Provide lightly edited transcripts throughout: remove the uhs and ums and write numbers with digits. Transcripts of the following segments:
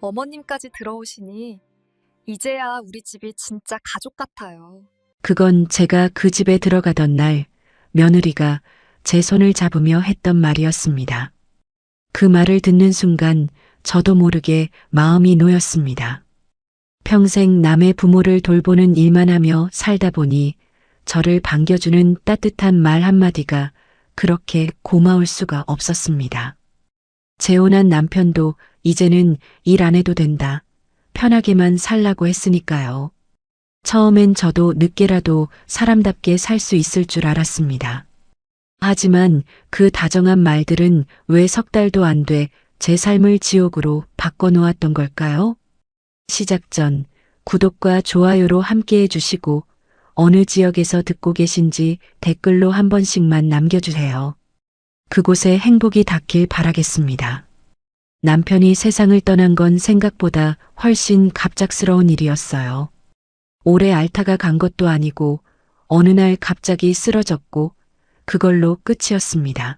어머님까지 들어오시니 이제야 우리 집이 진짜 가족 같아요. 그건 제가 그 집에 들어가던 날 며느리가 제 손을 잡으며 했던 말이었습니다. 그 말을 듣는 순간 저도 모르게 마음이 놓였습니다. 평생 남의 부모를 돌보는 일만 하며 살다 보니 저를 반겨주는 따뜻한 말 한마디가 그렇게 고마울 수가 없었습니다. 재혼한 남편도 이제는 일 안 해도 된다. 편하게만 살라고 했으니까요. 처음엔 저도 늦게라도 사람답게 살 수 있을 줄 알았습니다. 하지만 그 다정한 말들은 왜 석 달도 안 돼 제 삶을 지옥으로 바꿔놓았던 걸까요? 시작 전 구독과 좋아요로 함께 해주시고 어느 지역에서 듣고 계신지 댓글로 한 번씩만 남겨주세요. 그곳에 행복이 닿길 바라겠습니다. 남편이 세상을 떠난 건 생각보다 훨씬 갑작스러운 일이었어요. 오래 앓다가 간 것도 아니고 어느 날 갑자기 쓰러졌고 그걸로 끝이었습니다.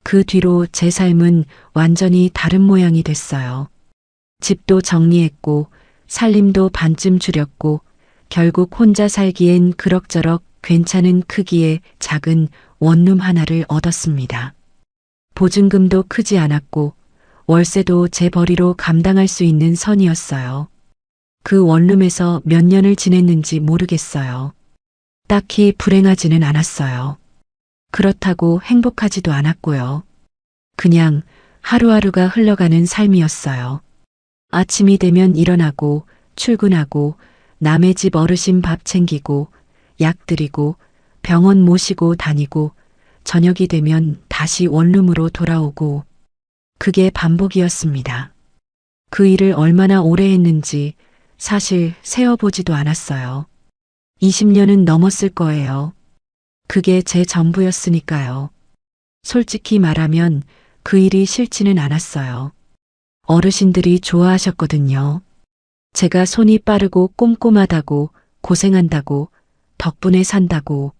그 뒤로 제 삶은 완전히 다른 모양이 됐어요. 집도 정리했고 살림도 반쯤 줄였고 결국 혼자 살기엔 그럭저럭 괜찮은 크기의 작은 원룸 하나를 얻었습니다. 보증금도 크지 않았고 월세도 제 벌이로 감당할 수 있는 선이었어요. 그 원룸에서 몇 년을 지냈는지 모르겠어요. 딱히 불행하지는 않았어요. 그렇다고 행복하지도 않았고요. 그냥 하루하루가 흘러가는 삶이었어요. 아침이 되면 일어나고 출근하고 남의 집 어르신 밥 챙기고 약 드리고 병원 모시고 다니고 저녁이 되면 다시 원룸으로 돌아오고 그게 반복이었습니다. 그 일을 얼마나 오래 했는지 사실 세어보지도 않았어요. 20년은 넘었을 거예요. 그게 제 전부였으니까요. 솔직히 말하면 그 일이 싫지는 않았어요. 어르신들이 좋아하셨거든요. 제가 손이 빠르고 꼼꼼하다고 고생한다고 덕분에 산다고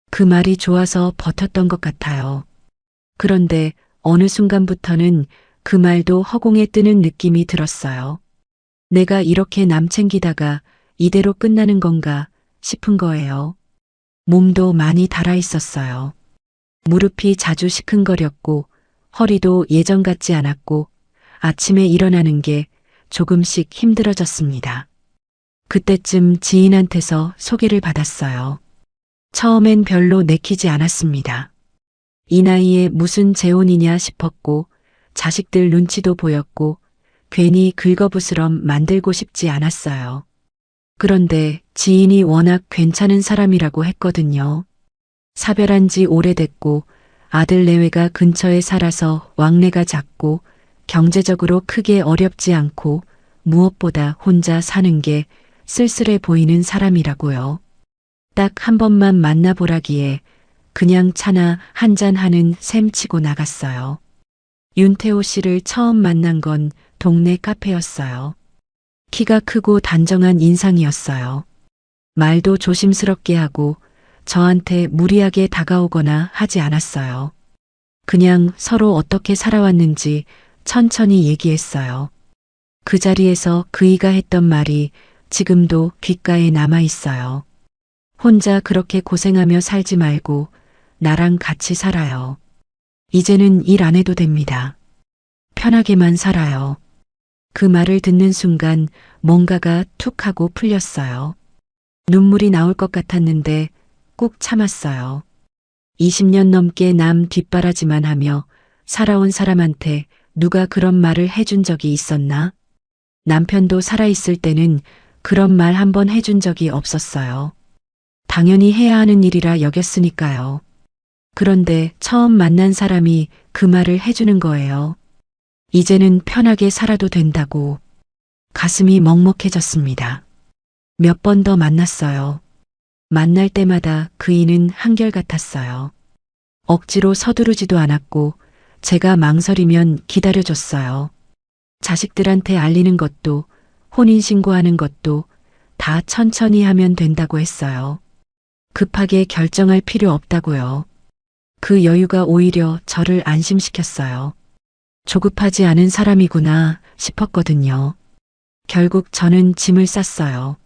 그 말이 좋아서 버텼던 것 같아요. 그런데 어느 순간부터는 그 말도 허공에 뜨는 느낌이 들었어요. 내가 이렇게 남 챙기다가 이대로 끝나는 건가 싶은 거예요. 몸도 많이 달아 있었어요. 무릎이 자주 시큰거렸고 허리도 예전 같지 않았고 아침에 일어나는 게 조금씩 힘들어졌습니다. 그때쯤 지인한테서 소개를 받았어요. 처음엔 별로 내키지 않았습니다. 이 나이에 무슨 재혼이냐 싶었고 자식들 눈치도 보였고 괜히 긁어부스럼 만들고 싶지 않았어요. 그런데 지인이 워낙 괜찮은 사람이라고 했거든요. 사별한 지 오래됐고 아들 내외가 근처에 살아서 왕래가 작고 경제적으로 크게 어렵지 않고 무엇보다 혼자 사는 게 쓸쓸해 보이는 사람이라고요. 딱 한 번만 만나보라기에 그냥 차나 한잔 하는 셈 치고 나갔어요. 윤태호 씨를 처음 만난 건 동네 카페였어요. 키가 크고 단정한 인상이었어요. 말도 조심스럽게 하고 저한테 무리하게 다가오거나 하지 않았어요. 그냥 서로 어떻게 살아왔는지 천천히 얘기했어요. 그 자리에서 그이가 했던 말이 지금도 귓가에 남아 있어요. 혼자 그렇게 고생하며 살지 말고 나랑 같이 살아요. 이제는 일 안 해도 됩니다. 편하게만 살아요. 그 말을 듣는 순간 뭔가가 툭 하고 풀렸어요. 눈물이 나올 것 같았는데 꾹 참았어요. 20년 넘게 남 뒷바라지만 하며 살아온 사람한테 누가 그런 말을 해준 적이 있었나? 남편도 살아있을 때는 그런 말 한 번 해준 적이 없었어요. 당연히 해야 하는 일이라 여겼으니까요. 그런데 처음 만난 사람이 그 말을 해주는 거예요. 이제는 편하게 살아도 된다고. 가슴이 먹먹해졌습니다. 몇 번 더 만났어요. 만날 때마다 그이는 한결같았어요. 억지로 서두르지도 않았고 제가 망설이면 기다려줬어요. 자식들한테 알리는 것도 혼인신고하는 것도 다 천천히 하면 된다고 했어요. 급하게 결정할 필요 없다고요. 그 여유가 오히려 저를 안심시켰어요. 조급하지 않은 사람이구나 싶었거든요. 결국 저는 짐을 쌌어요.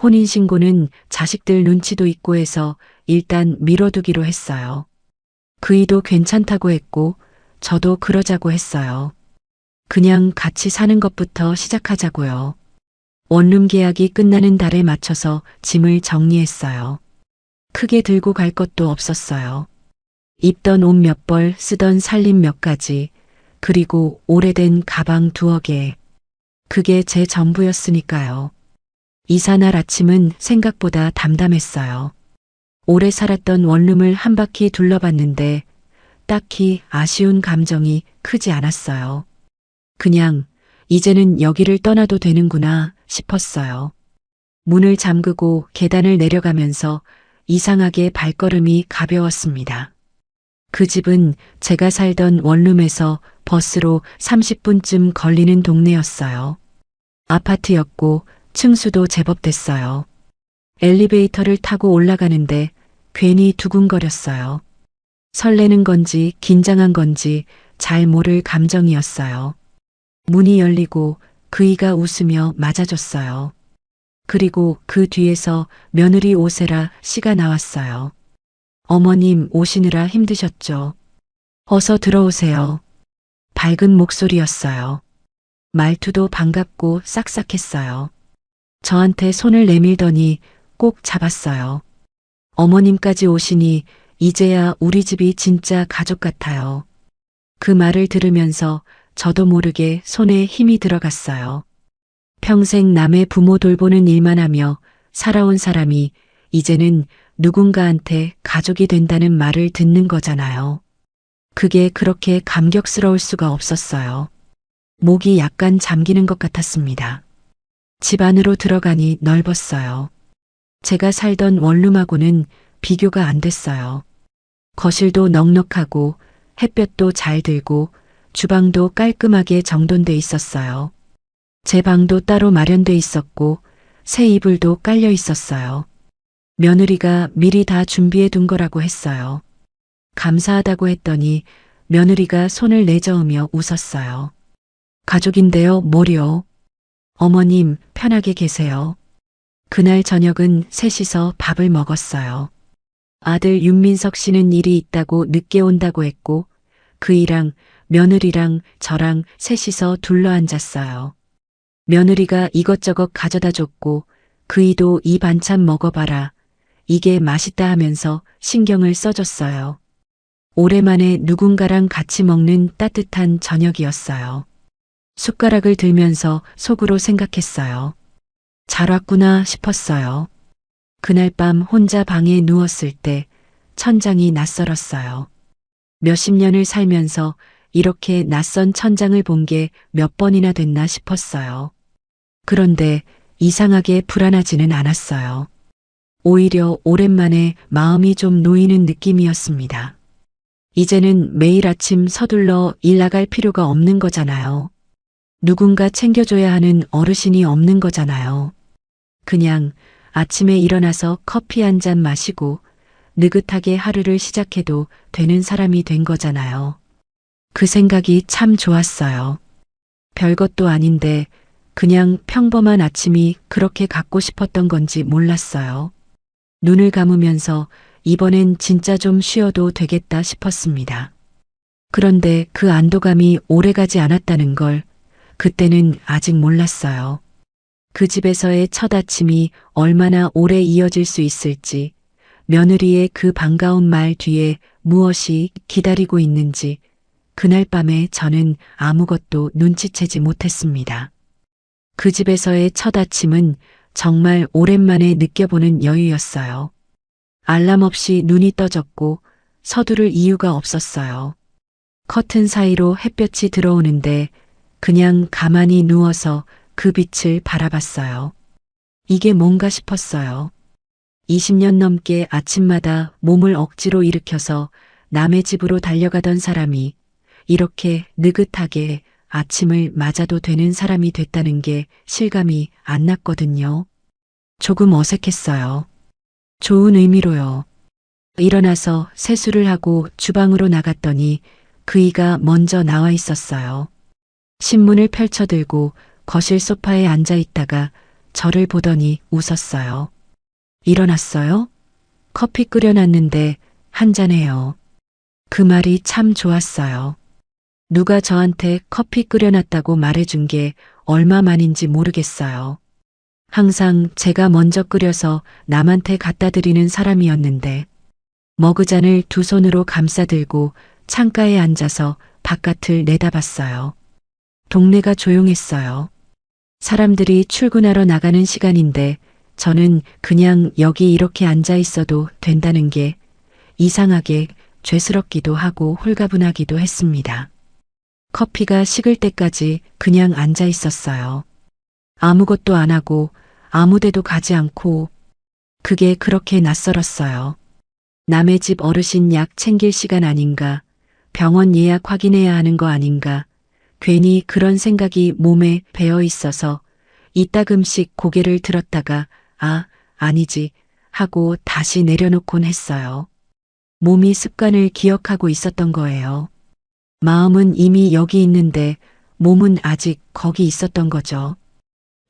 혼인신고는 자식들 눈치도 있고 해서 일단 미뤄두기로 했어요. 그이도 괜찮다고 했고 저도 그러자고 했어요. 그냥 같이 사는 것부터 시작하자고요. 원룸 계약이 끝나는 달에 맞춰서 짐을 정리했어요. 크게 들고 갈 것도 없었어요. 입던 옷 몇 벌, 쓰던 살림 몇 가지, 그리고 오래된 가방 2개. 그게 제 전부였으니까요. 이사날 아침은 생각보다 담담했어요. 오래 살았던 원룸을 한 바퀴 둘러봤는데 딱히 아쉬운 감정이 크지 않았어요. 그냥 이제는 여기를 떠나도 되는구나 싶었어요. 문을 잠그고 계단을 내려가면서 이상하게 발걸음이 가벼웠습니다. 그 집은 제가 살던 원룸에서 버스로 30분쯤 걸리는 동네였어요. 아파트였고 층수도 제법 됐어요. 엘리베이터를 타고 올라가는데 괜히 두근거렸어요. 설레는 건지 긴장한 건지 잘 모를 감정이었어요. 문이 열리고 그이가 웃으며 맞아줬어요. 그리고 그 뒤에서 며느리 오세라 씨가 나왔어요. 어머님 오시느라 힘드셨죠? 어서 들어오세요. 밝은 목소리였어요. 말투도 반갑고 싹싹했어요. 저한테 손을 내밀더니 꼭 잡았어요. 어머님까지 오시니 이제야 우리 집이 진짜 가족 같아요. 그 말을 들으면서 저도 모르게 손에 힘이 들어갔어요. 평생 남의 부모 돌보는 일만 하며 살아온 사람이 이제는 누군가한테 가족이 된다는 말을 듣는 거잖아요. 그게 그렇게 감격스러울 수가 없었어요. 목이 약간 잠기는 것 같았습니다. 집 안으로 들어가니 넓었어요. 제가 살던 원룸하고는 비교가 안 됐어요. 거실도 넉넉하고 햇볕도 잘 들고 주방도 깔끔하게 정돈돼 있었어요. 제 방도 따로 마련돼 있었고 새 이불도 깔려 있었어요. 며느리가 미리 다 준비해 둔 거라고 했어요. 감사하다고 했더니 며느리가 손을 내저으며 웃었어요. 가족인데요, 뭐려. 어머님, 편하게 계세요. 그날 저녁은 셋이서 밥을 먹었어요. 아들 윤민석 씨는 일이 있다고 늦게 온다고 했고 그이랑 며느리랑 저랑 셋이서 둘러앉았어요. 며느리가 이것저것 가져다 줬고 그이도 이 반찬 먹어봐라. 이게 맛있다 하면서 신경을 써줬어요. 오랜만에 누군가랑 같이 먹는 따뜻한 저녁이었어요. 숟가락을 들면서 속으로 생각했어요. 잘 왔구나 싶었어요. 그날 밤 혼자 방에 누웠을 때 천장이 낯설었어요. 몇십 년을 살면서 이렇게 낯선 천장을 본 게 몇 번이나 됐나 싶었어요. 그런데 이상하게 불안하지는 않았어요. 오히려 오랜만에 마음이 좀 놓이는 느낌이었습니다. 이제는 매일 아침 서둘러 일 나갈 필요가 없는 거잖아요. 누군가 챙겨줘야 하는 어르신이 없는 거잖아요. 그냥 아침에 일어나서 커피 한 잔 마시고 느긋하게 하루를 시작해도 되는 사람이 된 거잖아요. 그 생각이 참 좋았어요. 별것도 아닌데 그냥 평범한 아침이 그렇게 갖고 싶었던 건지 몰랐어요. 눈을 감으면서 이번엔 진짜 좀 쉬어도 되겠다 싶었습니다. 그런데 그 안도감이 오래가지 않았다는 걸 그때는 아직 몰랐어요. 그 집에서의 첫 아침이 얼마나 오래 이어질 수 있을지, 며느리의 그 반가운 말 뒤에 무엇이 기다리고 있는지 그날 밤에 저는 아무것도 눈치채지 못했습니다. 그 집에서의 첫 아침은 정말 오랜만에 느껴보는 여유였어요. 알람 없이 눈이 떠졌고 서두를 이유가 없었어요. 커튼 사이로 햇볕이 들어오는데 그냥 가만히 누워서 그 빛을 바라봤어요. 이게 뭔가 싶었어요. 20년 넘게 아침마다 몸을 억지로 일으켜서 남의 집으로 달려가던 사람이 이렇게 느긋하게 아침을 맞아도 되는 사람이 됐다는 게 실감이 안 났거든요. 조금 어색했어요. 좋은 의미로요. 일어나서 세수를 하고 주방으로 나갔더니 그이가 먼저 나와 있었어요. 신문을 펼쳐들고 거실 소파에 앉아 있다가 저를 보더니 웃었어요. 일어났어요? 커피 끓여놨는데 한 잔해요. 그 말이 참 좋았어요. 누가 저한테 커피 끓여놨다고 말해준 게 얼마만인지 모르겠어요. 항상 제가 먼저 끓여서 남한테 갖다 드리는 사람이었는데 머그잔을 두 손으로 감싸들고 창가에 앉아서 바깥을 내다봤어요. 동네가 조용했어요. 사람들이 출근하러 나가는 시간인데 저는 그냥 여기 이렇게 앉아 있어도 된다는 게 이상하게 죄스럽기도 하고 홀가분하기도 했습니다. 커피가 식을 때까지 그냥 앉아 있었어요. 아무것도 안 하고 아무데도 가지 않고 그게 그렇게 낯설었어요. 남의 집 어르신 약 챙길 시간 아닌가, 병원 예약 확인해야 하는 거 아닌가, 괜히 그런 생각이 몸에 배어 있어서 이따금씩 고개를 들었다가 아니지 하고 다시 내려놓곤 했어요. 몸이 습관을 기억하고 있었던 거예요. 마음은 이미 여기 있는데 몸은 아직 거기 있었던 거죠.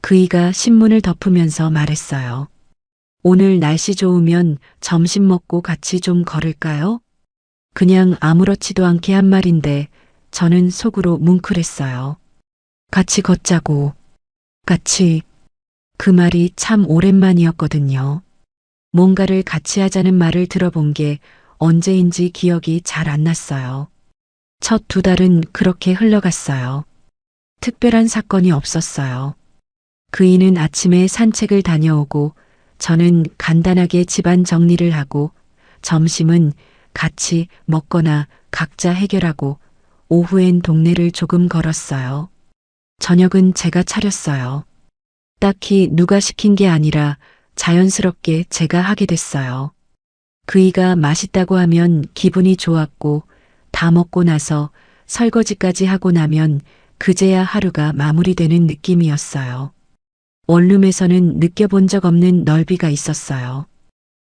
그이가 신문을 덮으면서 말했어요. 오늘 날씨 좋으면 점심 먹고 같이 좀 걸을까요? 그냥 아무렇지도 않게 한 말인데 저는 속으로 뭉클했어요. 같이 걷자고. 같이. 그 말이 참 오랜만이었거든요. 뭔가를 같이 하자는 말을 들어본 게 언제인지 기억이 잘 안 났어요. 첫 두 달은 그렇게 흘러갔어요. 특별한 사건이 없었어요. 그이는 아침에 산책을 다녀오고 저는 간단하게 집안 정리를 하고 점심은 같이 먹거나 각자 해결하고 오후엔 동네를 조금 걸었어요. 저녁은 제가 차렸어요. 딱히 누가 시킨 게 아니라 자연스럽게 제가 하게 됐어요. 그이가 맛있다고 하면 기분이 좋았고 다 먹고 나서 설거지까지 하고 나면 그제야 하루가 마무리되는 느낌이었어요. 원룸에서는 느껴본 적 없는 넓이가 있었어요.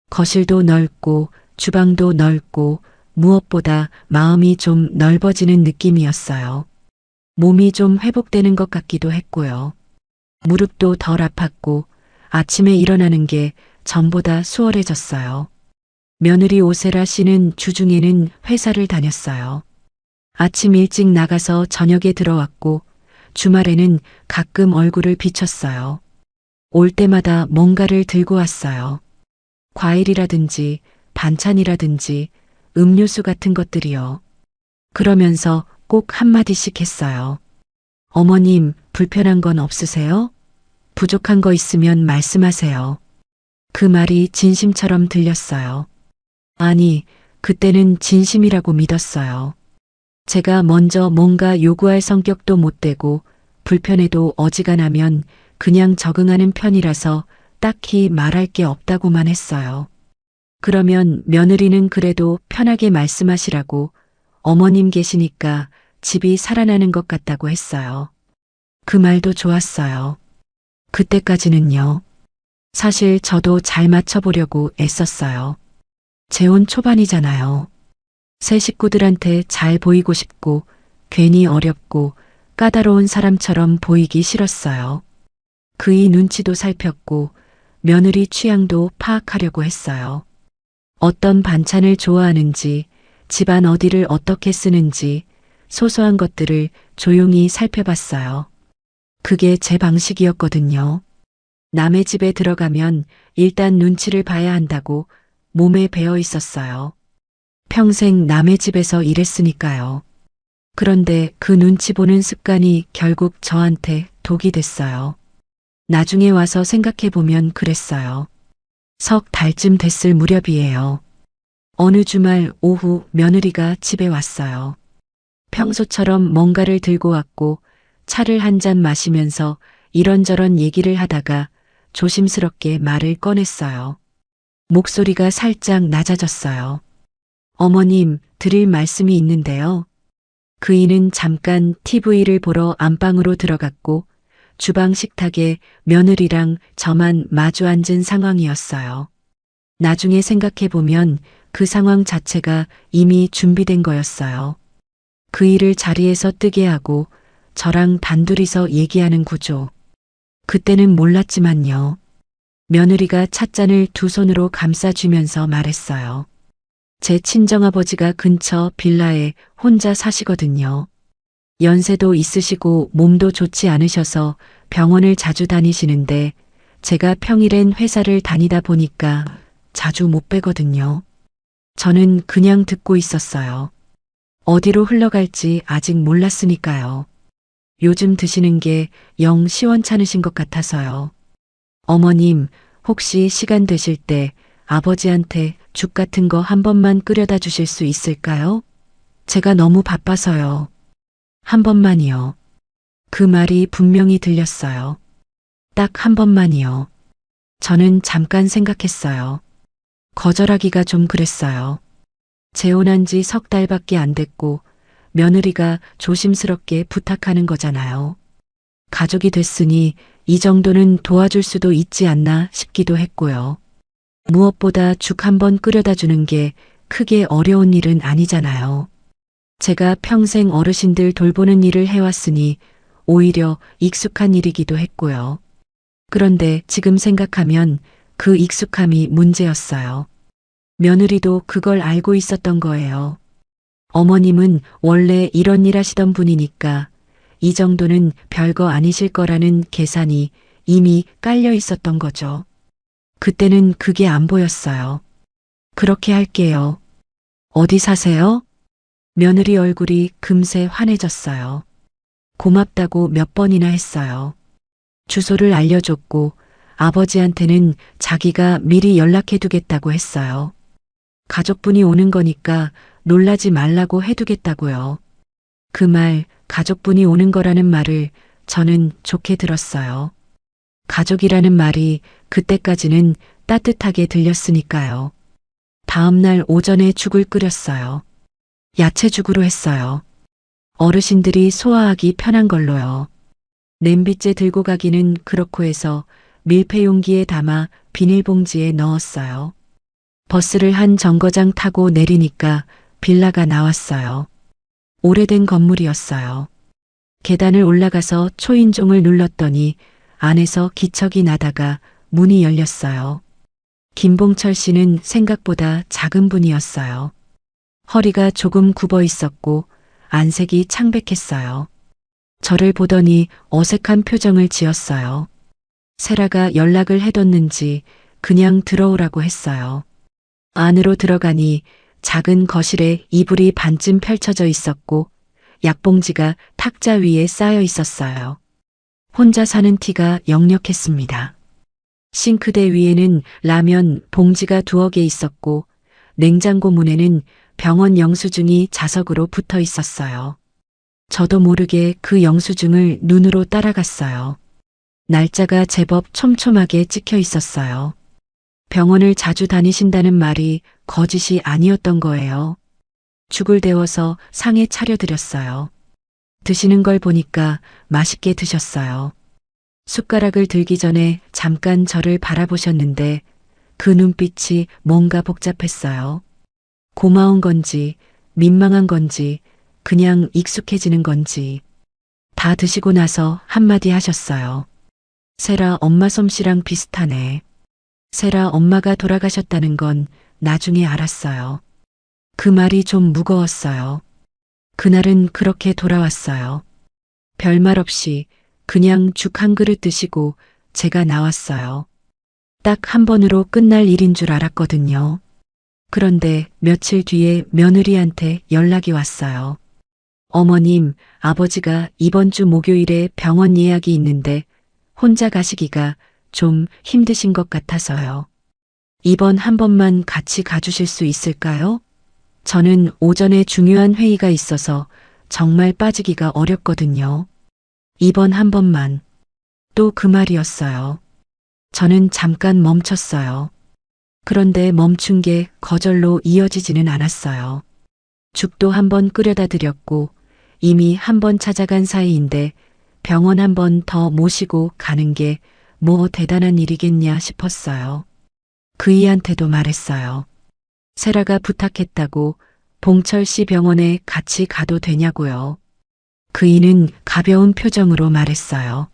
거실도 넓고 주방도 넓고 무엇보다 마음이 좀 넓어지는 느낌이었어요. 몸이 좀 회복되는 것 같기도 했고요. 무릎도 덜 아팠고 아침에 일어나는 게 전보다 수월해졌어요. 며느리 오세라 씨는 주중에는 회사를 다녔어요. 아침 일찍 나가서 저녁에 들어왔고 주말에는 가끔 얼굴을 비쳤어요. 올 때마다 뭔가를 들고 왔어요. 과일이라든지 반찬이라든지 음료수 같은 것들이요. 그러면서 꼭 한마디씩 했어요. 어머님, 불편한 건 없으세요? 부족한 거 있으면 말씀하세요. 그 말이 진심처럼 들렸어요. 아니, 그때는 진심이라고 믿었어요. 제가 먼저 뭔가 요구할 성격도 못 되고 불편해도 어지간하면 그냥 적응하는 편이라서 딱히 말할 게 없다고만 했어요. 그러면 며느리는 그래도 편하게 말씀하시라고 어머님 계시니까 집이 살아나는 것 같다고 했어요. 그 말도 좋았어요. 그때까지는요. 사실 저도 잘 맞춰보려고 애썼어요. 재혼 초반이잖아요. 새 식구들한테 잘 보이고 싶고 괜히 어렵고 까다로운 사람처럼 보이기 싫었어요. 그이 눈치도 살폈고 며느리 취향도 파악하려고 했어요. 어떤 반찬을 좋아하는지, 집안 어디를 어떻게 쓰는지 소소한 것들을 조용히 살펴봤어요. 그게 제 방식이었거든요. 남의 집에 들어가면 일단 눈치를 봐야 한다고 몸에 배어 있었어요. 평생 남의 집에서 일했으니까요. 그런데 그 눈치 보는 습관이 결국 저한테 독이 됐어요. 나중에 와서 생각해보면 그랬어요. 석 달쯤 됐을 무렵이에요. 어느 주말 오후 며느리가 집에 왔어요. 평소처럼 뭔가를 들고 왔고 차를 한 잔 마시면서 이런저런 얘기를 하다가 조심스럽게 말을 꺼냈어요. 목소리가 살짝 낮아졌어요. 어머님, 드릴 말씀이 있는데요. 그이는 잠깐 TV를 보러 안방으로 들어갔고 주방 식탁에 며느리랑 저만 마주 앉은 상황이었어요. 나중에 생각해보면 그 상황 자체가 이미 준비된 거였어요. 그이를 자리에서 뜨게 하고 저랑 단둘이서 얘기하는 구조. 그때는 몰랐지만요. 며느리가 찻잔을 두 손으로 감싸주면서 말했어요. 제 친정아버지가 근처 빌라에 혼자 사시거든요. 연세도 있으시고 몸도 좋지 않으셔서 병원을 자주 다니시는데 제가 평일엔 회사를 다니다 보니까 자주 못 뵈거든요. 저는 그냥 듣고 있었어요. 어디로 흘러갈지 아직 몰랐으니까요. 요즘 드시는 게 영 시원찮으신 것 같아서요. 어머님, 혹시 시간 되실 때 아버지한테 죽 같은 거 한 번만 끓여다 주실 수 있을까요? 제가 너무 바빠서요. 한 번만이요. 그 말이 분명히 들렸어요. 딱 한 번만이요. 저는 잠깐 생각했어요. 거절하기가 좀 그랬어요. 재혼한 지 석 달밖에 안 됐고 며느리가 조심스럽게 부탁하는 거잖아요. 가족이 됐으니 이 정도는 도와줄 수도 있지 않나 싶기도 했고요. 무엇보다 죽 한 번 끓여다 주는 게 크게 어려운 일은 아니잖아요. 제가 평생 어르신들 돌보는 일을 해왔으니 오히려 익숙한 일이기도 했고요. 그런데 지금 생각하면 그 익숙함이 문제였어요. 며느리도 그걸 알고 있었던 거예요. 어머님은 원래 이런 일 하시던 분이니까 이 정도는 별거 아니실 거라는 계산이 이미 깔려 있었던 거죠. 그때는 그게 안 보였어요. 그렇게 할게요. 어디 사세요? 며느리 얼굴이 금세 환해졌어요. 고맙다고 몇 번이나 했어요. 주소를 알려줬고 아버지한테는 자기가 미리 연락해두겠다고 했어요. 가족분이 오는 거니까 놀라지 말라고 해두겠다고요. 그 말, 가족분이 오는 거라는 말을 저는 좋게 들었어요. 가족이라는 말이 그때까지는 따뜻하게 들렸으니까요. 다음 날 오전에 죽을 끓였어요. 야채죽으로 했어요. 어르신들이 소화하기 편한 걸로요. 냄비째 들고 가기는 그렇고 해서 밀폐 용기에 담아 비닐봉지에 넣었어요. 버스를 한 정거장 타고 내리니까 빌라가 나왔어요. 오래된 건물이었어요. 계단을 올라가서 초인종을 눌렀더니 안에서 기척이 나다가 문이 열렸어요. 김봉철 씨는 생각보다 작은 분이었어요. 허리가 조금 굽어 있었고 안색이 창백했어요. 저를 보더니 어색한 표정을 지었어요. 세라가 연락을 해뒀는지 그냥 들어오라고 했어요. 안으로 들어가니 작은 거실에 이불이 반쯤 펼쳐져 있었고 약봉지가 탁자 위에 쌓여 있었어요. 혼자 사는 티가 역력했습니다. 싱크대 위에는 라면 봉지가 두어 개 있었고 냉장고 문에는 병원 영수증이 자석으로 붙어 있었어요. 저도 모르게 그 영수증을 눈으로 따라갔어요. 날짜가 제법 촘촘하게 찍혀 있었어요. 병원을 자주 다니신다는 말이 거짓이 아니었던 거예요. 죽을 데워서 상에 차려드렸어요. 드시는 걸 보니까 맛있게 드셨어요. 숟가락을 들기 전에 잠깐 저를 바라보셨는데 그 눈빛이 뭔가 복잡했어요. 고마운 건지 민망한 건지 그냥 익숙해지는 건지. 다 드시고 나서 한마디 하셨어요. 세라 엄마 솜씨랑 비슷하네. 세라 엄마가 돌아가셨다는 건 나중에 알았어요. 그 말이 좀 무거웠어요. 그날은 그렇게 돌아왔어요. 별말 없이 그냥 죽 한 그릇 드시고 제가 나왔어요. 딱 한 번으로 끝날 일인 줄 알았거든요. 그런데 며칠 뒤에 며느리한테 연락이 왔어요. 어머님, 아버지가 이번 주 목요일에 병원 예약이 있는데 혼자 가시기가 좀 힘드신 것 같아서요. 이번 한 번만 같이 가주실 수 있을까요? 저는 오전에 중요한 회의가 있어서 정말 빠지기가 어렵거든요. 이번 한 번만. 또 그 말이었어요. 저는 잠깐 멈췄어요. 그런데 멈춘 게 거절로 이어지지는 않았어요. 죽도 한 번 끓여다 드렸고 이미 한 번 찾아간 사이인데 병원 한 번 더 모시고 가는 게 뭐 대단한 일이겠냐 싶었어요. 그이한테도 말했어요. 세라가 부탁했다고 봉철 씨 병원에 같이 가도 되냐고요. 그이는 가벼운 표정으로 말했어요.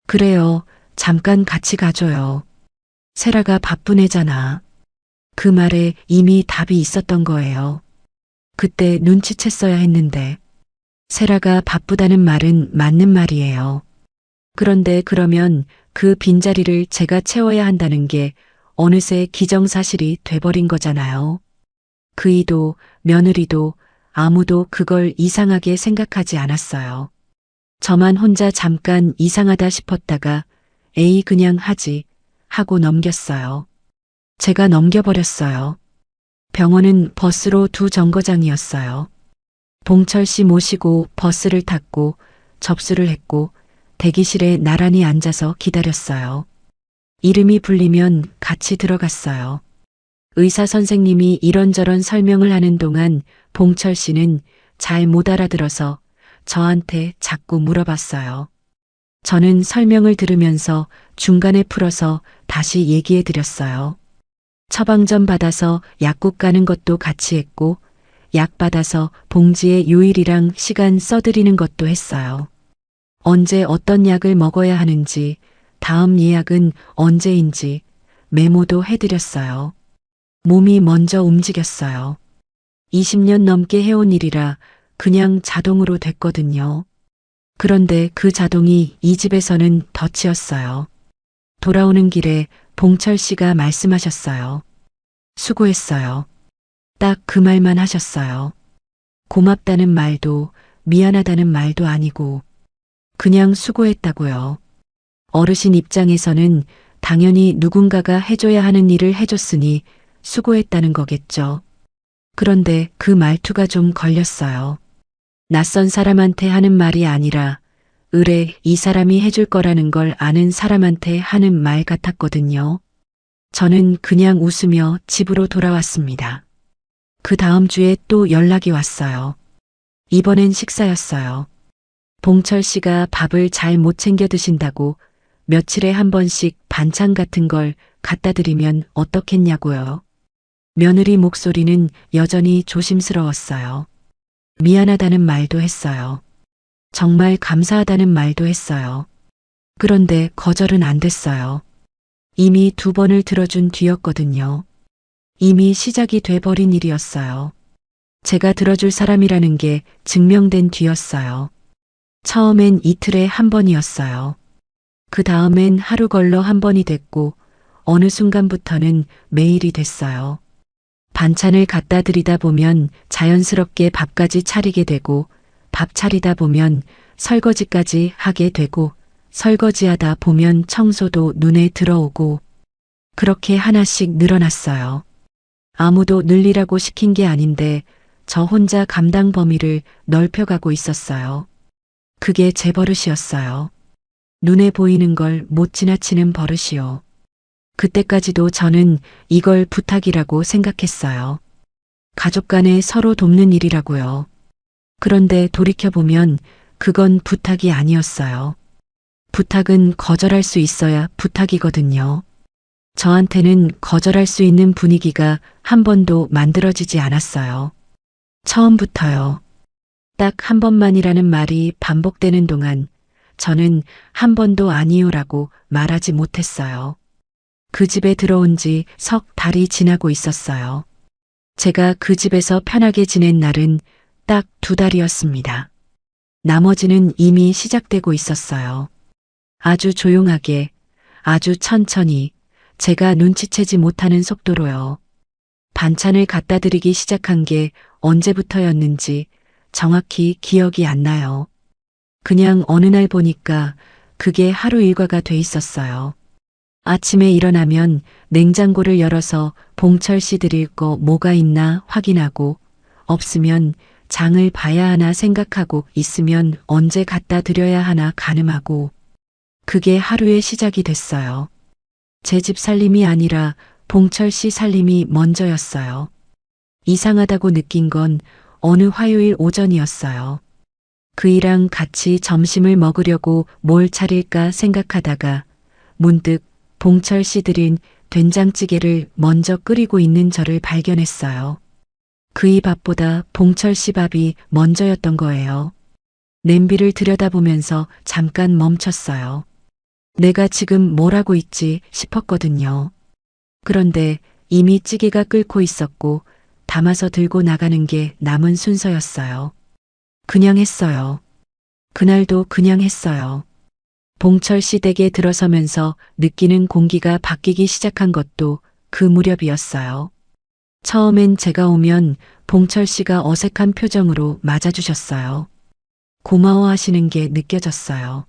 그래요. 잠깐 같이 가줘요. 세라가 바쁜 애잖아. 그 말에 이미 답이 있었던 거예요. 그때 눈치챘어야 했는데. 세라가 바쁘다는 말은 맞는 말이에요. 그런데 그러면 그 빈자리를 제가 채워야 한다는 게 어느새 기정사실이 돼버린 거잖아요. 그이도 며느리도 아무도 그걸 이상하게 생각하지 않았어요. 저만 혼자 잠깐 이상하다 싶었다가 에이 그냥 하지 하고 넘겼어요. 제가 넘겨버렸어요. 병원은 버스로 2정거장이었어요. 봉철 씨 모시고 버스를 탔고 접수를 했고 대기실에 나란히 앉아서 기다렸어요. 이름이 불리면 같이 들어갔어요. 의사 선생님이 이런저런 설명을 하는 동안 봉철 씨는 잘 못 알아들어서 저한테 자꾸 물어봤어요. 저는 설명을 들으면서 중간에 풀어서 다시 얘기해 드렸어요. 처방전 받아서 약국 가는 것도 같이 했고 약 받아서 봉지에 요일이랑 시간 써드리는 것도 했어요. 언제 어떤 약을 먹어야 하는지, 다음 예약은 언제인지 메모도 해드렸어요. 몸이 먼저 움직였어요. 20년 넘게 해온 일이라 그냥 자동으로 됐거든요. 그런데 그 자동이 이 집에서는 덫이었어요. 돌아오는 길에 봉철 씨가 말씀하셨어요. 수고했어요. 딱 그 말만 하셨어요. 고맙다는 말도 미안하다는 말도 아니고 그냥 수고했다고요. 어르신 입장에서는 당연히 누군가가 해줘야 하는 일을 해줬으니 수고했다는 거겠죠. 그런데 그 말투가 좀 걸렸어요. 낯선 사람한테 하는 말이 아니라 의뢰 이 사람이 해줄 거라는 걸 아는 사람한테 하는 말 같았거든요. 저는 그냥 웃으며 집으로 돌아왔습니다. 그 다음 주에 또 연락이 왔어요. 이번엔 식사였어요. 봉철 씨가 밥을 잘 못 챙겨 드신다고 며칠에 한 번씩 반찬 같은 걸 갖다 드리면 어떻겠냐고요. 며느리 목소리는 여전히 조심스러웠어요. 미안하다는 말도 했어요. 정말 감사하다는 말도 했어요. 그런데 거절은 안 됐어요. 이미 2번을 들어준 뒤였거든요. 이미 시작이 돼버린 일이었어요. 제가 들어줄 사람이라는 게 증명된 뒤였어요. 처음엔 이틀에 한 번이었어요. 그 다음엔 하루 걸러 한 번이 됐고 어느 순간부터는 매일이 됐어요. 반찬을 갖다 드리다 보면 자연스럽게 밥까지 차리게 되고 밥 차리다 보면 설거지까지 하게 되고 설거지하다 보면 청소도 눈에 들어오고 그렇게 하나씩 늘어났어요. 아무도 늘리라고 시킨 게 아닌데 저 혼자 감당 범위를 넓혀가고 있었어요. 그게 제 버릇이었어요. 눈에 보이는 걸 못 지나치는 버릇이요. 그때까지도 저는 이걸 부탁이라고 생각했어요. 가족 간에 서로 돕는 일이라고요. 그런데 돌이켜보면 그건 부탁이 아니었어요. 부탁은 거절할 수 있어야 부탁이거든요. 저한테는 거절할 수 있는 분위기가 한 번도 만들어지지 않았어요. 처음부터요. 딱 한 번만이라는 말이 반복되는 동안 저는 한 번도 아니요라고 말하지 못했어요. 그 집에 들어온 지 석 달이 지나고 있었어요. 제가 그 집에서 편하게 지낸 날은 딱 2달이었습니다. 나머지는 이미 시작되고 있었어요. 아주 조용하게, 아주 천천히, 제가 눈치채지 못하는 속도로요. 반찬을 갖다 드리기 시작한 게 언제부터였는지 정확히 기억이 안 나요. 그냥 어느 날 보니까 그게 하루 일과가 돼 있었어요. 아침에 일어나면 냉장고를 열어서 봉철 씨 드릴 거 뭐가 있나 확인하고 없으면 장을 봐야 하나 생각하고 있으면 언제 갖다 드려야 하나 가늠하고 그게 하루의 시작이 됐어요. 제 집 살림이 아니라 봉철 씨 살림이 먼저였어요. 이상하다고 느낀 건 어느 화요일 오전이었어요. 그이랑 같이 점심을 먹으려고 뭘 차릴까 생각하다가 문득 봉철 씨 드린 된장찌개를 먼저 끓이고 있는 저를 발견했어요. 그이 밥보다 봉철 씨 밥이 먼저였던 거예요. 냄비를 들여다보면서 잠깐 멈췄어요. 내가 지금 뭘 하고 있지 싶었거든요. 그런데 이미 찌개가 끓고 있었고 담아서 들고 나가는 게 남은 순서였어요. 그냥 했어요. 그날도 그냥 했어요. 봉철 씨 댁에 들어서면서 느끼는 공기가 바뀌기 시작한 것도 그 무렵이었어요. 처음엔 제가 오면 봉철 씨가 어색한 표정으로 맞아주셨어요. 고마워하시는 게 느껴졌어요.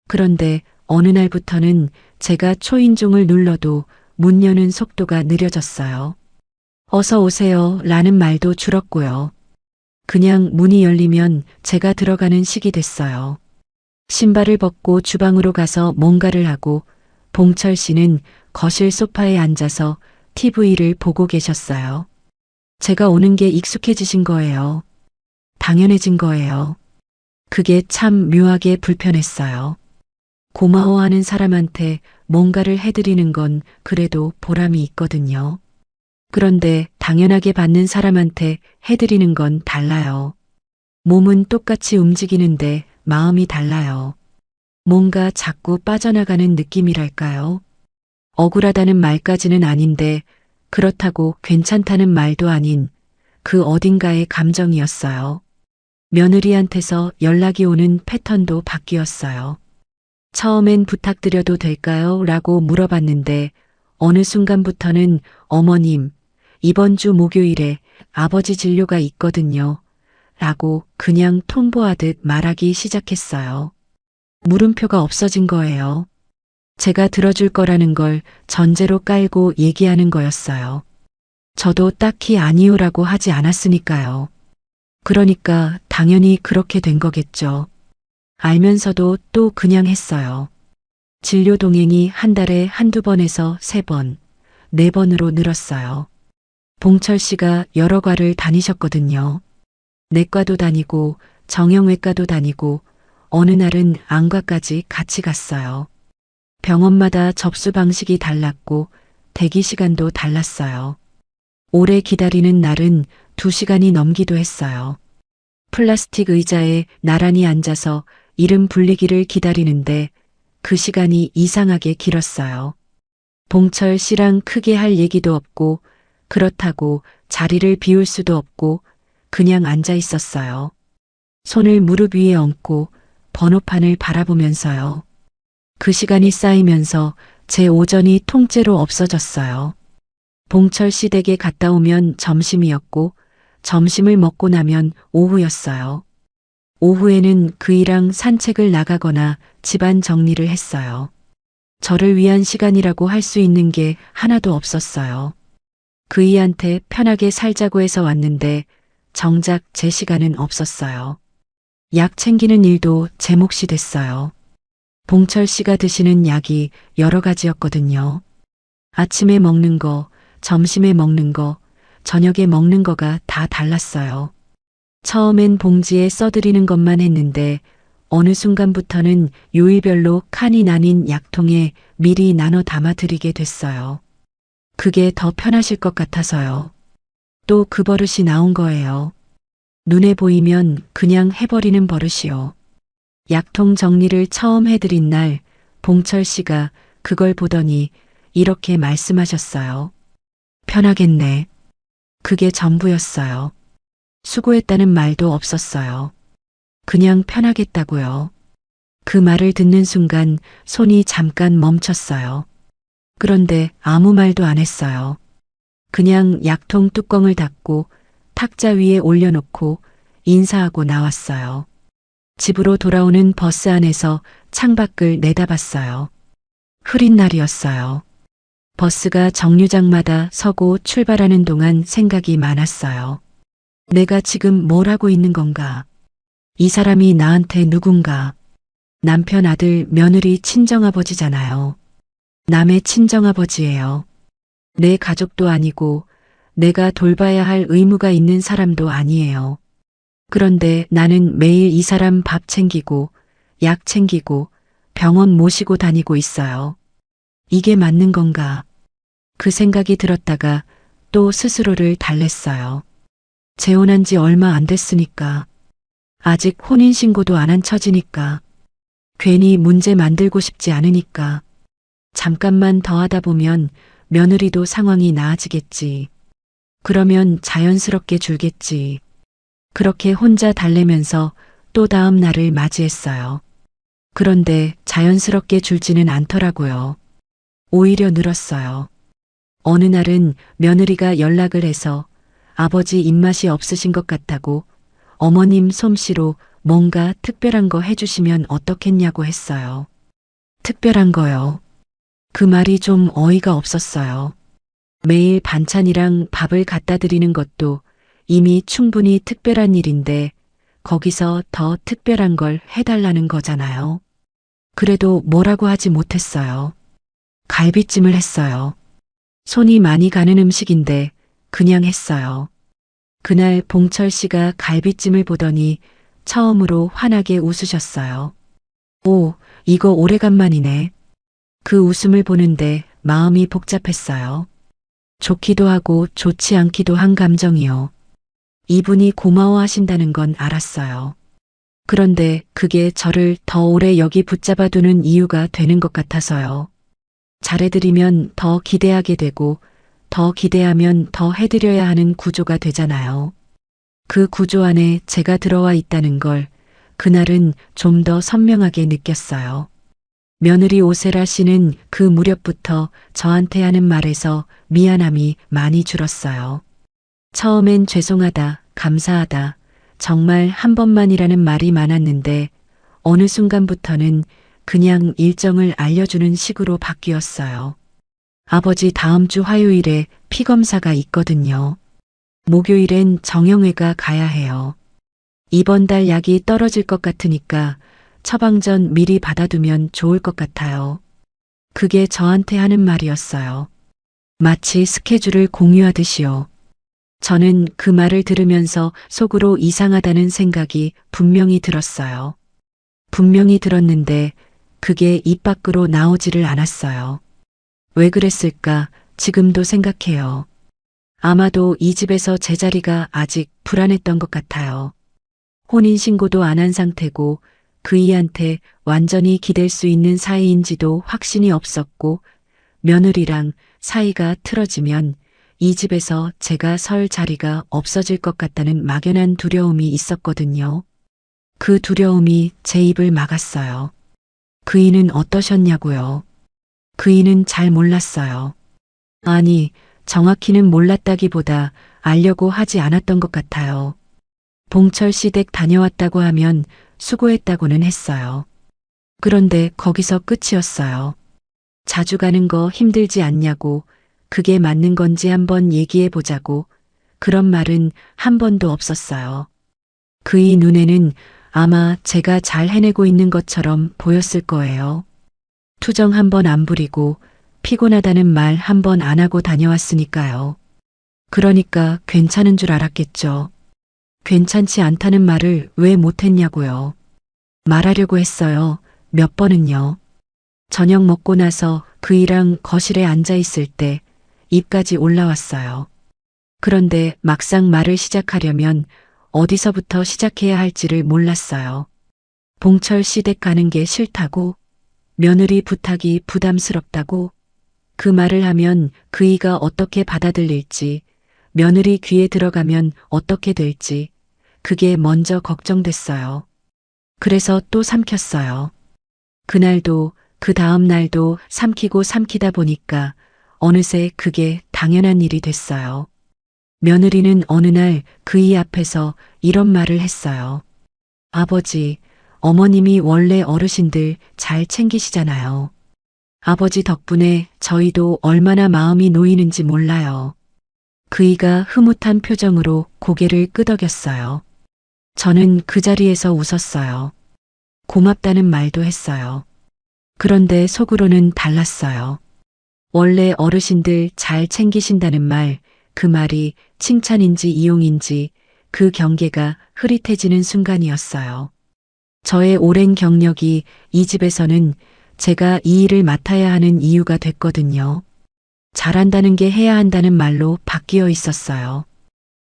그런데 어느 날부터는 제가 초인종을 눌러도 문 여는 속도가 느려졌어요. 어서 오세요 라는 말도 줄었고요. 그냥 문이 열리면 제가 들어가는 식이 됐어요. 신발을 벗고 주방으로 가서 뭔가를 하고 봉철 씨는 거실 소파에 앉아서 TV를 보고 계셨어요. 제가 오는 게 익숙해지신 거예요. 당연해진 거예요. 그게 참 묘하게 불편했어요. 고마워하는 사람한테 뭔가를 해드리는 건 그래도 보람이 있거든요. 그런데 당연하게 받는 사람한테 해드리는 건 달라요. 몸은 똑같이 움직이는데 마음이 달라요. 뭔가 자꾸 빠져나가는 느낌이랄까요? 억울하다는 말까지는 아닌데 그렇다고 괜찮다는 말도 아닌 그 어딘가의 감정이었어요. 며느리한테서 연락이 오는 패턴도 바뀌었어요. 처음엔 부탁드려도 될까요? 라고 물어봤는데 어느 순간부터는 어머님, 이번 주 목요일에 아버지 진료가 있거든요. 라고 그냥 통보하듯 말하기 시작했어요. 물음표가 없어진 거예요. 제가 들어줄 거라는 걸 전제로 깔고 얘기하는 거였어요. 저도 딱히 아니요라고 하지 않았으니까요. 그러니까 당연히 그렇게 된 거겠죠. 알면서도 또 그냥 했어요. 진료 동행이 한 달에 한두 번에서 3번, 4번으로 늘었어요. 봉철 씨가 여러 과를 다니셨거든요. 내과도 다니고 정형외과도 다니고 어느 날은 안과까지 같이 갔어요. 병원마다 접수 방식이 달랐고 대기 시간도 달랐어요. 오래 기다리는 날은 2시간이 넘기도 했어요. 플라스틱 의자에 나란히 앉아서 이름 불리기를 기다리는데 그 시간이 이상하게 길었어요. 봉철 씨랑 크게 할 얘기도 없고 그렇다고 자리를 비울 수도 없고 그냥 앉아 있었어요. 손을 무릎 위에 얹고 번호판을 바라보면서요. 그 시간이 쌓이면서 제 오전이 통째로 없어졌어요. 봉철 씨 댁에 갔다 오면 점심이었고 점심을 먹고 나면 오후였어요. 오후에는 그이랑 산책을 나가거나 집안 정리를 했어요. 저를 위한 시간이라고 할 수 있는 게 하나도 없었어요. 그이한테 편하게 살자고 해서 왔는데 정작 제 시간은 없었어요. 약 챙기는 일도 제 몫이 됐어요. 봉철 씨가 드시는 약이 여러 가지였거든요. 아침에 먹는 거, 점심에 먹는 거, 저녁에 먹는 거가 다 달랐어요. 처음엔 봉지에 써드리는 것만 했는데 어느 순간부터는 요일별로 칸이 나뉜 약통에 미리 나눠 담아드리게 됐어요. 그게 더 편하실 것 같아서요. 또 그 버릇이 나온 거예요. 눈에 보이면 그냥 해버리는 버릇이요. 약통 정리를 처음 해드린 날 봉철 씨가 그걸 보더니 이렇게 말씀하셨어요. 편하겠네. 그게 전부였어요. 수고했다는 말도 없었어요. 그냥 편하겠다고요. 그 말을 듣는 순간 손이 잠깐 멈췄어요. 그런데 아무 말도 안 했어요. 그냥 약통 뚜껑을 닫고 탁자 위에 올려놓고 인사하고 나왔어요. 집으로 돌아오는 버스 안에서 창밖을 내다봤어요. 흐린 날이었어요. 버스가 정류장마다 서고 출발하는 동안 생각이 많았어요. 내가 지금 뭘 하고 있는 건가? 이 사람이 나한테 누군가? 남편, 아들, 며느리, 친정아버지잖아요. 남의 친정아버지예요. 내 가족도 아니고 내가 돌봐야 할 의무가 있는 사람도 아니에요. 그런데 나는 매일 이 사람 밥 챙기고 약 챙기고 병원 모시고 다니고 있어요. 이게 맞는 건가? 그 생각이 들었다가 또 스스로를 달랬어요. 재혼한 지 얼마 안 됐으니까. 아직 혼인신고도 안 한 처지니까. 괜히 문제 만들고 싶지 않으니까. 잠깐만 더 하다 보면 며느리도 상황이 나아지겠지. 그러면 자연스럽게 줄겠지. 그렇게 혼자 달래면서 또 다음 날을 맞이했어요. 그런데 자연스럽게 줄지는 않더라고요. 오히려 늘었어요. 어느 날은 며느리가 연락을 해서 아버지 입맛이 없으신 것 같다고 어머님 솜씨로 뭔가 특별한 거 해주시면 어떻겠냐고 했어요. 특별한 거요. 그 말이 좀 어이가 없었어요. 매일 반찬이랑 밥을 갖다 드리는 것도 이미 충분히 특별한 일인데 거기서 더 특별한 걸 해달라는 거잖아요. 그래도 뭐라고 하지 못했어요. 갈비찜을 했어요. 손이 많이 가는 음식인데 그냥 했어요. 그날 봉철 씨가 갈비찜을 보더니 처음으로 환하게 웃으셨어요. 오, 이거 오래간만이네. 그 웃음을 보는데 마음이 복잡했어요. 좋기도 하고 좋지 않기도 한 감정이요. 이분이 고마워하신다는 건 알았어요. 그런데 그게 저를 더 오래 여기 붙잡아 두는 이유가 되는 것 같아서요. 잘해드리면 더 기대하게 되고 더 기대하면 더 해드려야 하는 구조가 되잖아요. 그 구조 안에 제가 들어와 있다는 걸 그날은 좀 더 선명하게 느꼈어요. 며느리 오세라 씨는 그 무렵부터 저한테 하는 말에서 미안함이 많이 줄었어요. 처음엔 죄송하다, 감사하다, 정말 한 번만이라는 말이 많았는데 어느 순간부터는 그냥 일정을 알려주는 식으로 바뀌었어요. 아버지 다음 주 화요일에 피검사가 있거든요. 목요일엔 정형외과 가야 해요. 이번 달 약이 떨어질 것 같으니까 처방전 미리 받아두면 좋을 것 같아요. 그게 저한테 하는 말이었어요. 마치 스케줄을 공유하듯이요. 저는 그 말을 들으면서 속으로 이상하다는 생각이 분명히 들었어요. 분명히 들었는데 그게 입 밖으로 나오지를 않았어요. 왜 그랬을까 지금도 생각해요. 아마도 이 집에서 제 자리가 아직 불안했던 것 같아요. 혼인신고도 안 한 상태고 그이한테 완전히 기댈 수 있는 사이인지도 확신이 없었고 며느리랑 사이가 틀어지면 이 집에서 제가 설 자리가 없어질 것 같다는 막연한 두려움이 있었거든요. 그 두려움이 제 입을 막았어요. 그이는 어떠셨냐고요? 그이는 잘 몰랐어요. 아니, 정확히는 몰랐다기보다 알려고 하지 않았던 것 같아요. 봉철 씨 댁 다녀왔다고 하면 수고했다고는 했어요. 그런데 거기서 끝이었어요. 자주 가는 거 힘들지 않냐고, 그게 맞는 건지 한번 얘기해 보자고, 그런 말은 한 번도 없었어요. 그의 눈에는 아마 제가 잘 해내고 있는 것처럼 보였을 거예요. 투정 한 번 안 부리고 피곤하다는 말 한 번 안 하고 다녀왔으니까요. 그러니까 괜찮은 줄 알았겠죠. 괜찮지 않다는 말을 왜 못했냐고요. 말하려고 했어요. 몇 번은요. 저녁 먹고 나서 그이랑 거실에 앉아 있을 때 입까지 올라왔어요. 그런데 막상 말을 시작하려면 어디서부터 시작해야 할지를 몰랐어요. 봉철 씨 댁 가는 게 싫다고, 며느리 부탁이 부담스럽다고, 그 말을 하면 그이가 어떻게 받아들일지, 며느리 귀에 들어가면 어떻게 될지, 그게 먼저 걱정됐어요. 그래서 또 삼켰어요. 그날도 그 다음 날도 삼키고 삼키다 보니까 어느새 그게 당연한 일이 됐어요. 며느리는 어느 날 그이 앞에서 이런 말을 했어요. 아버지, 어머님이 원래 어르신들 잘 챙기시잖아요. 아버지 덕분에 저희도 얼마나 마음이 놓이는지 몰라요. 그이가 흐뭇한 표정으로 고개를 끄덕였어요. 저는 그 자리에서 웃었어요. 고맙다는 말도 했어요. 그런데 속으로는 달랐어요. 원래 어르신들 잘 챙기신다는 말, 그 말이 칭찬인지 이용인지 그 경계가 흐릿해지는 순간이었어요. 저의 오랜 경력이 이 집에서는 제가 이 일을 맡아야 하는 이유가 됐거든요. 잘한다는 게 해야 한다는 말로 바뀌어 있었어요.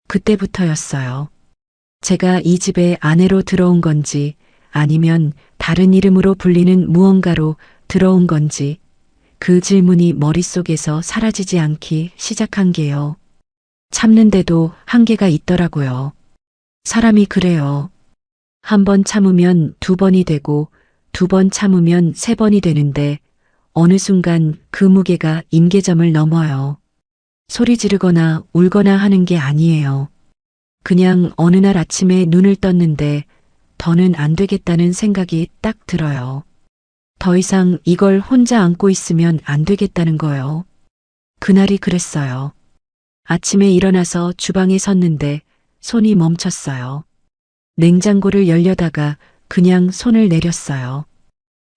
그때부터였어요. 제가 이 집에 아내로 들어온 건지 아니면 다른 이름으로 불리는 무언가로 들어온 건지 그 질문이 머릿속에서 사라지지 않기 시작한 게요. 참는데도 한계가 있더라고요. 사람이 그래요. 한 번 참으면 두 번이 되고 두 번 참으면 세 번이 되는데 어느 순간 그 무게가 임계점을 넘어요. 소리 지르거나 울거나 하는 게 아니에요. 그냥 어느 날 아침에 눈을 떴는데 더는 안 되겠다는 생각이 딱 들어요. 더 이상 이걸 혼자 안고 있으면 안 되겠다는 거요. 그날이 그랬어요. 아침에 일어나서 주방에 섰는데 손이 멈췄어요. 냉장고를 열려다가 그냥 손을 내렸어요.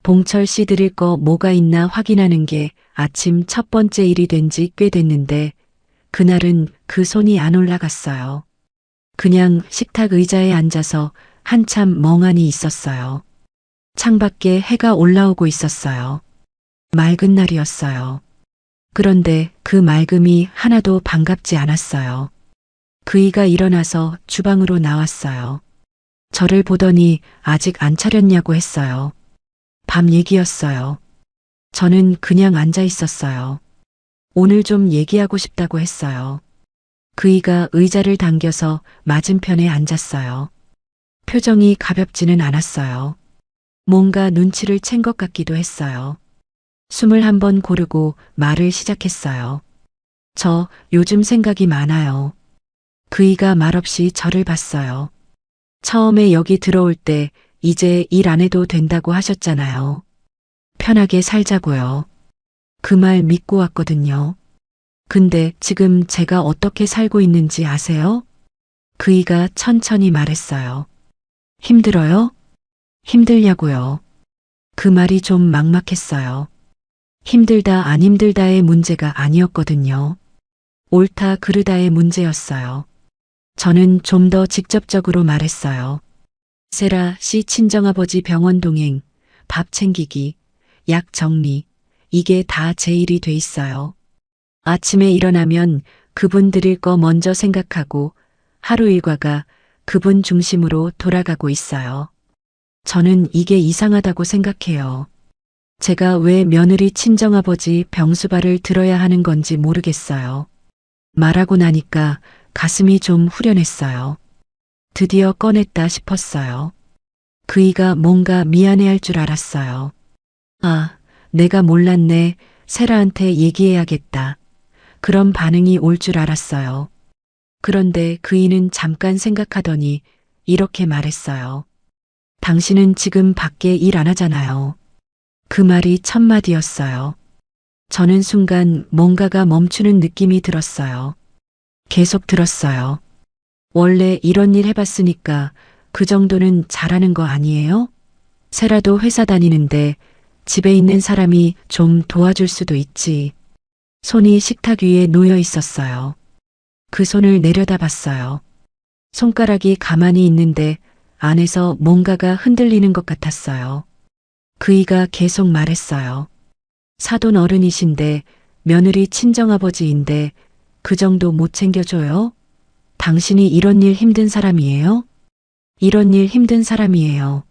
봉철 씨 드릴 거 뭐가 있나 확인하는 게 아침 첫 번째 일이 된 지 꽤 됐는데 그날은 그 손이 안 올라갔어요. 그냥 식탁 의자에 앉아서 한참 멍하니 있었어요. 창밖에 해가 올라오고 있었어요. 맑은 날이었어요. 그런데 그 맑음이 하나도 반갑지 않았어요. 그이가 일어나서 주방으로 나왔어요. 저를 보더니 아직 안 차렸냐고 했어요. 밤 얘기였어요. 저는 그냥 앉아 있었어요. 오늘 좀 얘기하고 싶다고 했어요. 그이가 의자를 당겨서 맞은편에 앉았어요. 표정이 가볍지는 않았어요. 뭔가 눈치를 챈 것 같기도 했어요. 숨을 한번 고르고 말을 시작했어요. 저 요즘 생각이 많아요. 그이가 말없이 저를 봤어요. 처음에 여기 들어올 때 이제 일 안 해도 된다고 하셨잖아요. 편하게 살자고요. 그 말 믿고 왔거든요. 근데 지금 제가 어떻게 살고 있는지 아세요? 그이가 천천히 말했어요. 힘들어요? 힘들냐고요. 그 말이 좀 막막했어요. 힘들다 안 힘들다의 문제가 아니었거든요. 옳다 그르다의 문제였어요. 저는 좀 더 직접적으로 말했어요. 세라 씨 친정아버지 병원 동행, 밥 챙기기, 약 정리, 이게 다 제 일이 돼 있어요. 아침에 일어나면 그분 드릴 거 먼저 생각하고 하루 일과가 그분 중심으로 돌아가고 있어요. 저는 이게 이상하다고 생각해요. 제가 왜 며느리 친정아버지 병수발을 들어야 하는 건지 모르겠어요. 말하고 나니까 가슴이 좀 후련했어요. 드디어 꺼냈다 싶었어요. 그이가 뭔가 미안해할 줄 알았어요. 아, 내가 몰랐네. 세라한테 얘기해야겠다. 그런 반응이 올 줄 알았어요. 그런데 그이는 잠깐 생각하더니 이렇게 말했어요. 당신은 지금 밖에 일 안 하잖아요. 그 말이 첫 마디였어요. 저는 순간 뭔가가 멈추는 느낌이 들었어요. 계속 들었어요. 원래 이런 일 해봤으니까 그 정도는 잘하는 거 아니에요? 세라도 회사 다니는데 집에 있는 사람이 좀 도와줄 수도 있지. 손이 식탁 위에 놓여 있었어요. 그 손을 내려다 봤어요. 손가락이 가만히 있는데 안에서 뭔가가 흔들리는 것 같았어요. 그이가 계속 말했어요. 사돈 어른이신데 며느리 친정아버지인데 그 정도 못 챙겨줘요? 당신이 이런 일 힘든 사람이에요? 이런 일 힘든 사람이에요.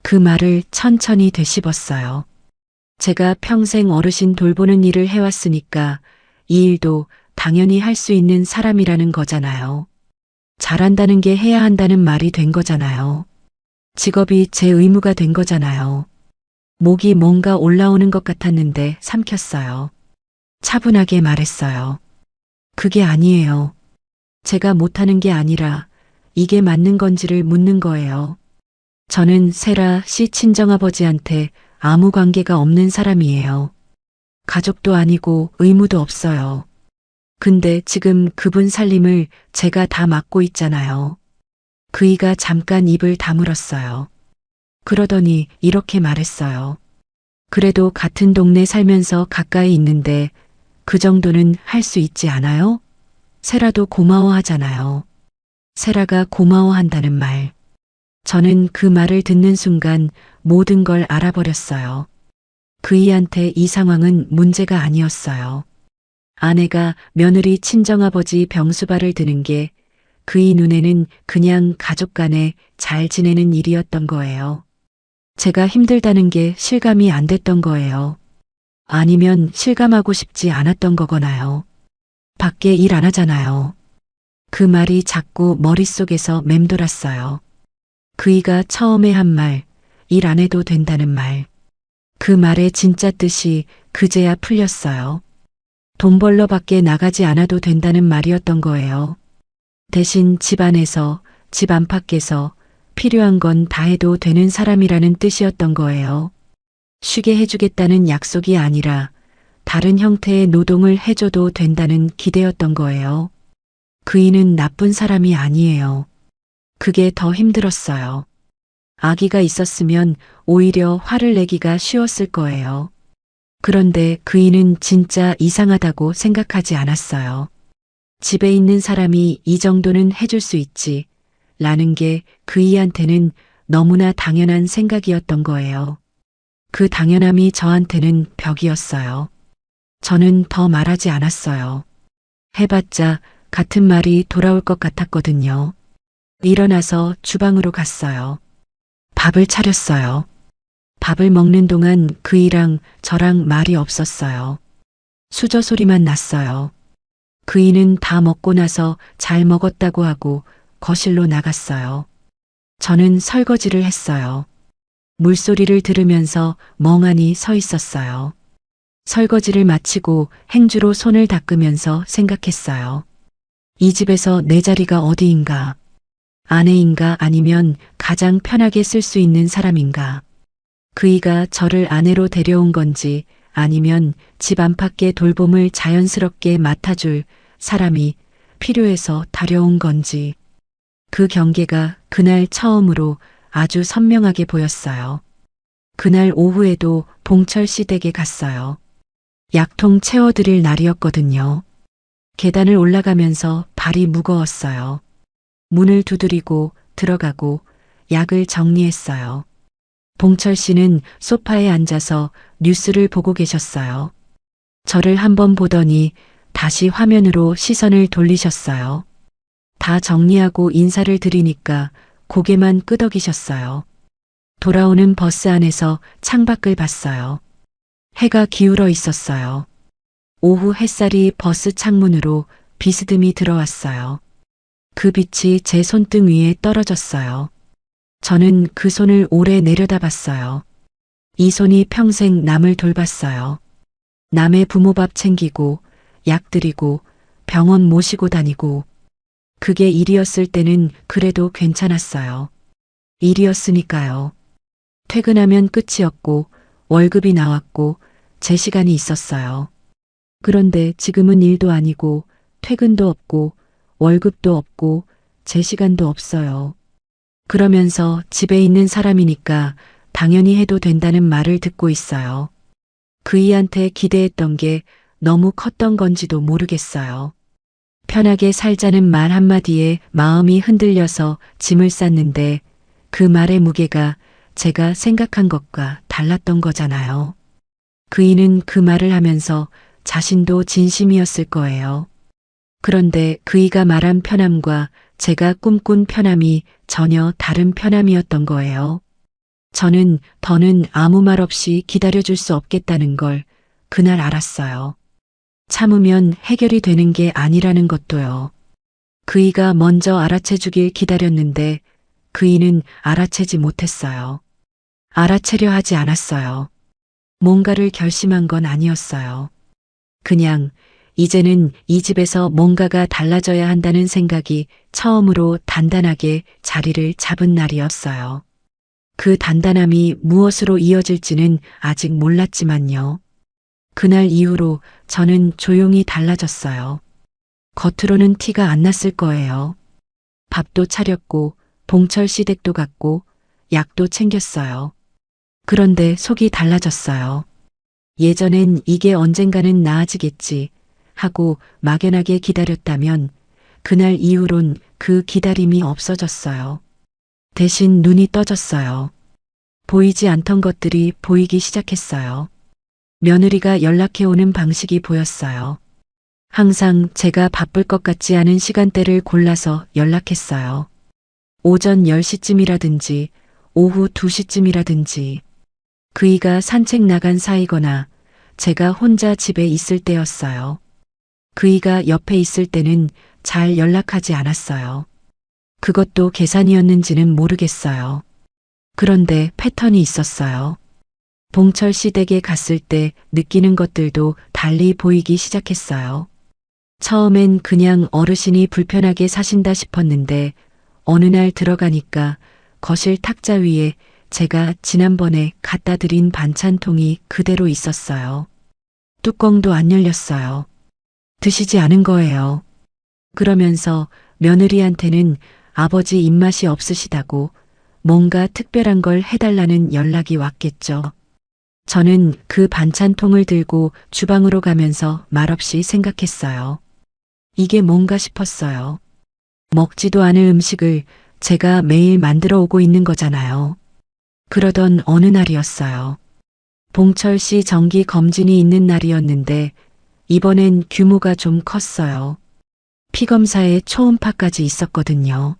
그 말을 천천히 되씹었어요. 제가 평생 어르신 돌보는 일을 해왔으니까 이 일도 당연히 할 수 있는 사람이라는 거잖아요. 잘한다는 게 해야 한다는 말이 된 거잖아요. 직업이 제 의무가 된 거잖아요. 목이 뭔가 올라오는 것 같았는데 삼켰어요. 차분하게 말했어요. 그게 아니에요. 제가 못하는 게 아니라 이게 맞는 건지를 묻는 거예요. 저는 세라 씨 친정아버지한테 아무 관계가 없는 사람이에요. 가족도 아니고 의무도 없어요. 근데 지금 그분 살림을 제가 다 맡고 있잖아요. 그이가 잠깐 입을 다물었어요. 그러더니 이렇게 말했어요. 그래도 같은 동네 살면서 가까이 있는데 그 정도는 할 수 있지 않아요? 세라도 고마워하잖아요. 세라가 고마워한다는 말. 저는 그 말을 듣는 순간 모든 걸 알아버렸어요. 그이한테 이 상황은 문제가 아니었어요. 아내가 며느리 친정아버지 병수발을 드는 게 그의 눈에는 그냥 가족 간에 잘 지내는 일이었던 거예요. 제가 힘들다는 게 실감이 안 됐던 거예요. 아니면 실감하고 싶지 않았던 거거나요. 밖에 일 안 하잖아요. 그 말이 자꾸 머릿속에서 맴돌았어요. 그이가 처음에 한 말, 일 안 해도 된다는 말. 그 말의 진짜 뜻이 그제야 풀렸어요. 돈 벌러 밖에 나가지 않아도 된다는 말이었던 거예요. 대신 집 안에서, 집 안팎에서 필요한 건 다 해도 되는 사람이라는 뜻이었던 거예요. 쉬게 해주겠다는 약속이 아니라 다른 형태의 노동을 해줘도 된다는 기대였던 거예요. 그이는 나쁜 사람이 아니에요. 그게 더 힘들었어요. 아기가 있었으면 오히려 화를 내기가 쉬웠을 거예요. 그런데 그이는 진짜 이상하다고 생각하지 않았어요. 집에 있는 사람이 이 정도는 해줄 수 있지, 라는 게 그이한테는 너무나 당연한 생각이었던 거예요. 그 당연함이 저한테는 벽이었어요. 저는 더 말하지 않았어요. 해봤자 같은 말이 돌아올 것 같았거든요. 일어나서 주방으로 갔어요. 밥을 차렸어요. 밥을 먹는 동안 그이랑 저랑 말이 없었어요. 수저 소리만 났어요. 그이는 다 먹고 나서 잘 먹었다고 하고 거실로 나갔어요. 저는 설거지를 했어요. 물소리를 들으면서 멍하니 서 있었어요. 설거지를 마치고 행주로 손을 닦으면서 생각했어요. 이 집에서 내 자리가 어디인가? 아내인가 아니면 가장 편하게 쓸 수 있는 사람인가? 그이가 저를 아내로 데려온 건지 아니면 집 안팎의 돌봄을 자연스럽게 맡아줄 사람이 필요해서 다려온 건지. 그 경계가 그날 처음으로 아주 선명하게 보였어요. 그날 오후에도 봉철 씨 댁에 갔어요. 약통 채워드릴 날이었거든요. 계단을 올라가면서 발이 무거웠어요. 문을 두드리고 들어가고 약을 정리했어요. 봉철 씨는 소파에 앉아서 뉴스를 보고 계셨어요. 저를 한번 보더니 다시 화면으로 시선을 돌리셨어요. 다 정리하고 인사를 드리니까 고개만 끄덕이셨어요. 돌아오는 버스 안에서 창밖을 봤어요. 해가 기울어 있었어요. 오후 햇살이 버스 창문으로 비스듬히 들어왔어요. 그 빛이 제 손등 위에 떨어졌어요. 저는 그 손을 오래 내려다봤어요. 이 손이 평생 남을 돌봤어요. 남의 부모 밥 챙기고 약 드리고 병원 모시고 다니고. 그게 일이었을 때는 그래도 괜찮았어요. 일이었으니까요. 퇴근하면 끝이었고 월급이 나왔고 제 시간이 있었어요. 그런데 지금은 일도 아니고 퇴근도 없고 월급도 없고 제 시간도 없어요. 그러면서 집에 있는 사람이니까 당연히 해도 된다는 말을 듣고 있어요. 그이한테 기대했던 게 너무 컸던 건지도 모르겠어요. 편하게 살자는 말 한마디에 마음이 흔들려서 짐을 쌌는데 그 말의 무게가 제가 생각한 것과 달랐던 거잖아요. 그이는 그 말을 하면서 자신도 진심이었을 거예요. 그런데 그이가 말한 편함과 제가 꿈꾼 편함이 전혀 다른 편함이었던 거예요. 저는 더는 아무 말 없이 기다려줄 수 없겠다는 걸 그날 알았어요. 참으면 해결이 되는 게 아니라는 것도요. 그이가 먼저 알아채주길 기다렸는데 그이는 알아채지 못했어요. 알아채려 하지 않았어요. 뭔가를 결심한 건 아니었어요. 그냥 이제는 이 집에서 뭔가가 달라져야 한다는 생각이 처음으로 단단하게 자리를 잡은 날이었어요. 그 단단함이 무엇으로 이어질지는 아직 몰랐지만요. 그날 이후로 저는 조용히 달라졌어요. 겉으로는 티가 안 났을 거예요. 밥도 차렸고 봉철 씨 댁도 갔고 약도 챙겼어요. 그런데 속이 달라졌어요. 예전엔 이게 언젠가는 나아지겠지 하고 막연하게 기다렸다면 그날 이후론 그 기다림이 없어졌어요. 대신 눈이 떠졌어요. 보이지 않던 것들이 보이기 시작했어요. 며느리가 연락해 오는 방식이 보였어요. 항상 제가 바쁠 것 같지 않은 시간대를 골라서 연락했어요. 오전 10시쯤이라든지 오후 2시쯤이라든지 그이가 산책 나간 사이거나 제가 혼자 집에 있을 때였어요. 그이가 옆에 있을 때는 잘 연락하지 않았어요. 그것도 계산이었는지는 모르겠어요. 그런데 패턴이 있었어요. 봉철 씨 댁에 갔을 때 느끼는 것들도 달리 보이기 시작했어요. 처음엔 그냥 어르신이 불편하게 사신다 싶었는데 어느 날 들어가니까 거실 탁자 위에 제가 지난번에 갖다 드린 반찬통이 그대로 있었어요. 뚜껑도 안 열렸어요. 드시지 않은 거예요. 그러면서 며느리한테는 아버지 입맛이 없으시다고 뭔가 특별한 걸 해달라는 연락이 왔겠죠. 저는 그 반찬통을 들고 주방으로 가면서 말없이 생각했어요. 이게 뭔가 싶었어요. 먹지도 않을 음식을 제가 매일 만들어 오고 있는 거잖아요. 그러던 어느 날이었어요. 봉철 씨 정기 검진이 있는 날이었는데 이번엔 규모가 좀 컸어요. 피검사에 초음파까지 있었거든요.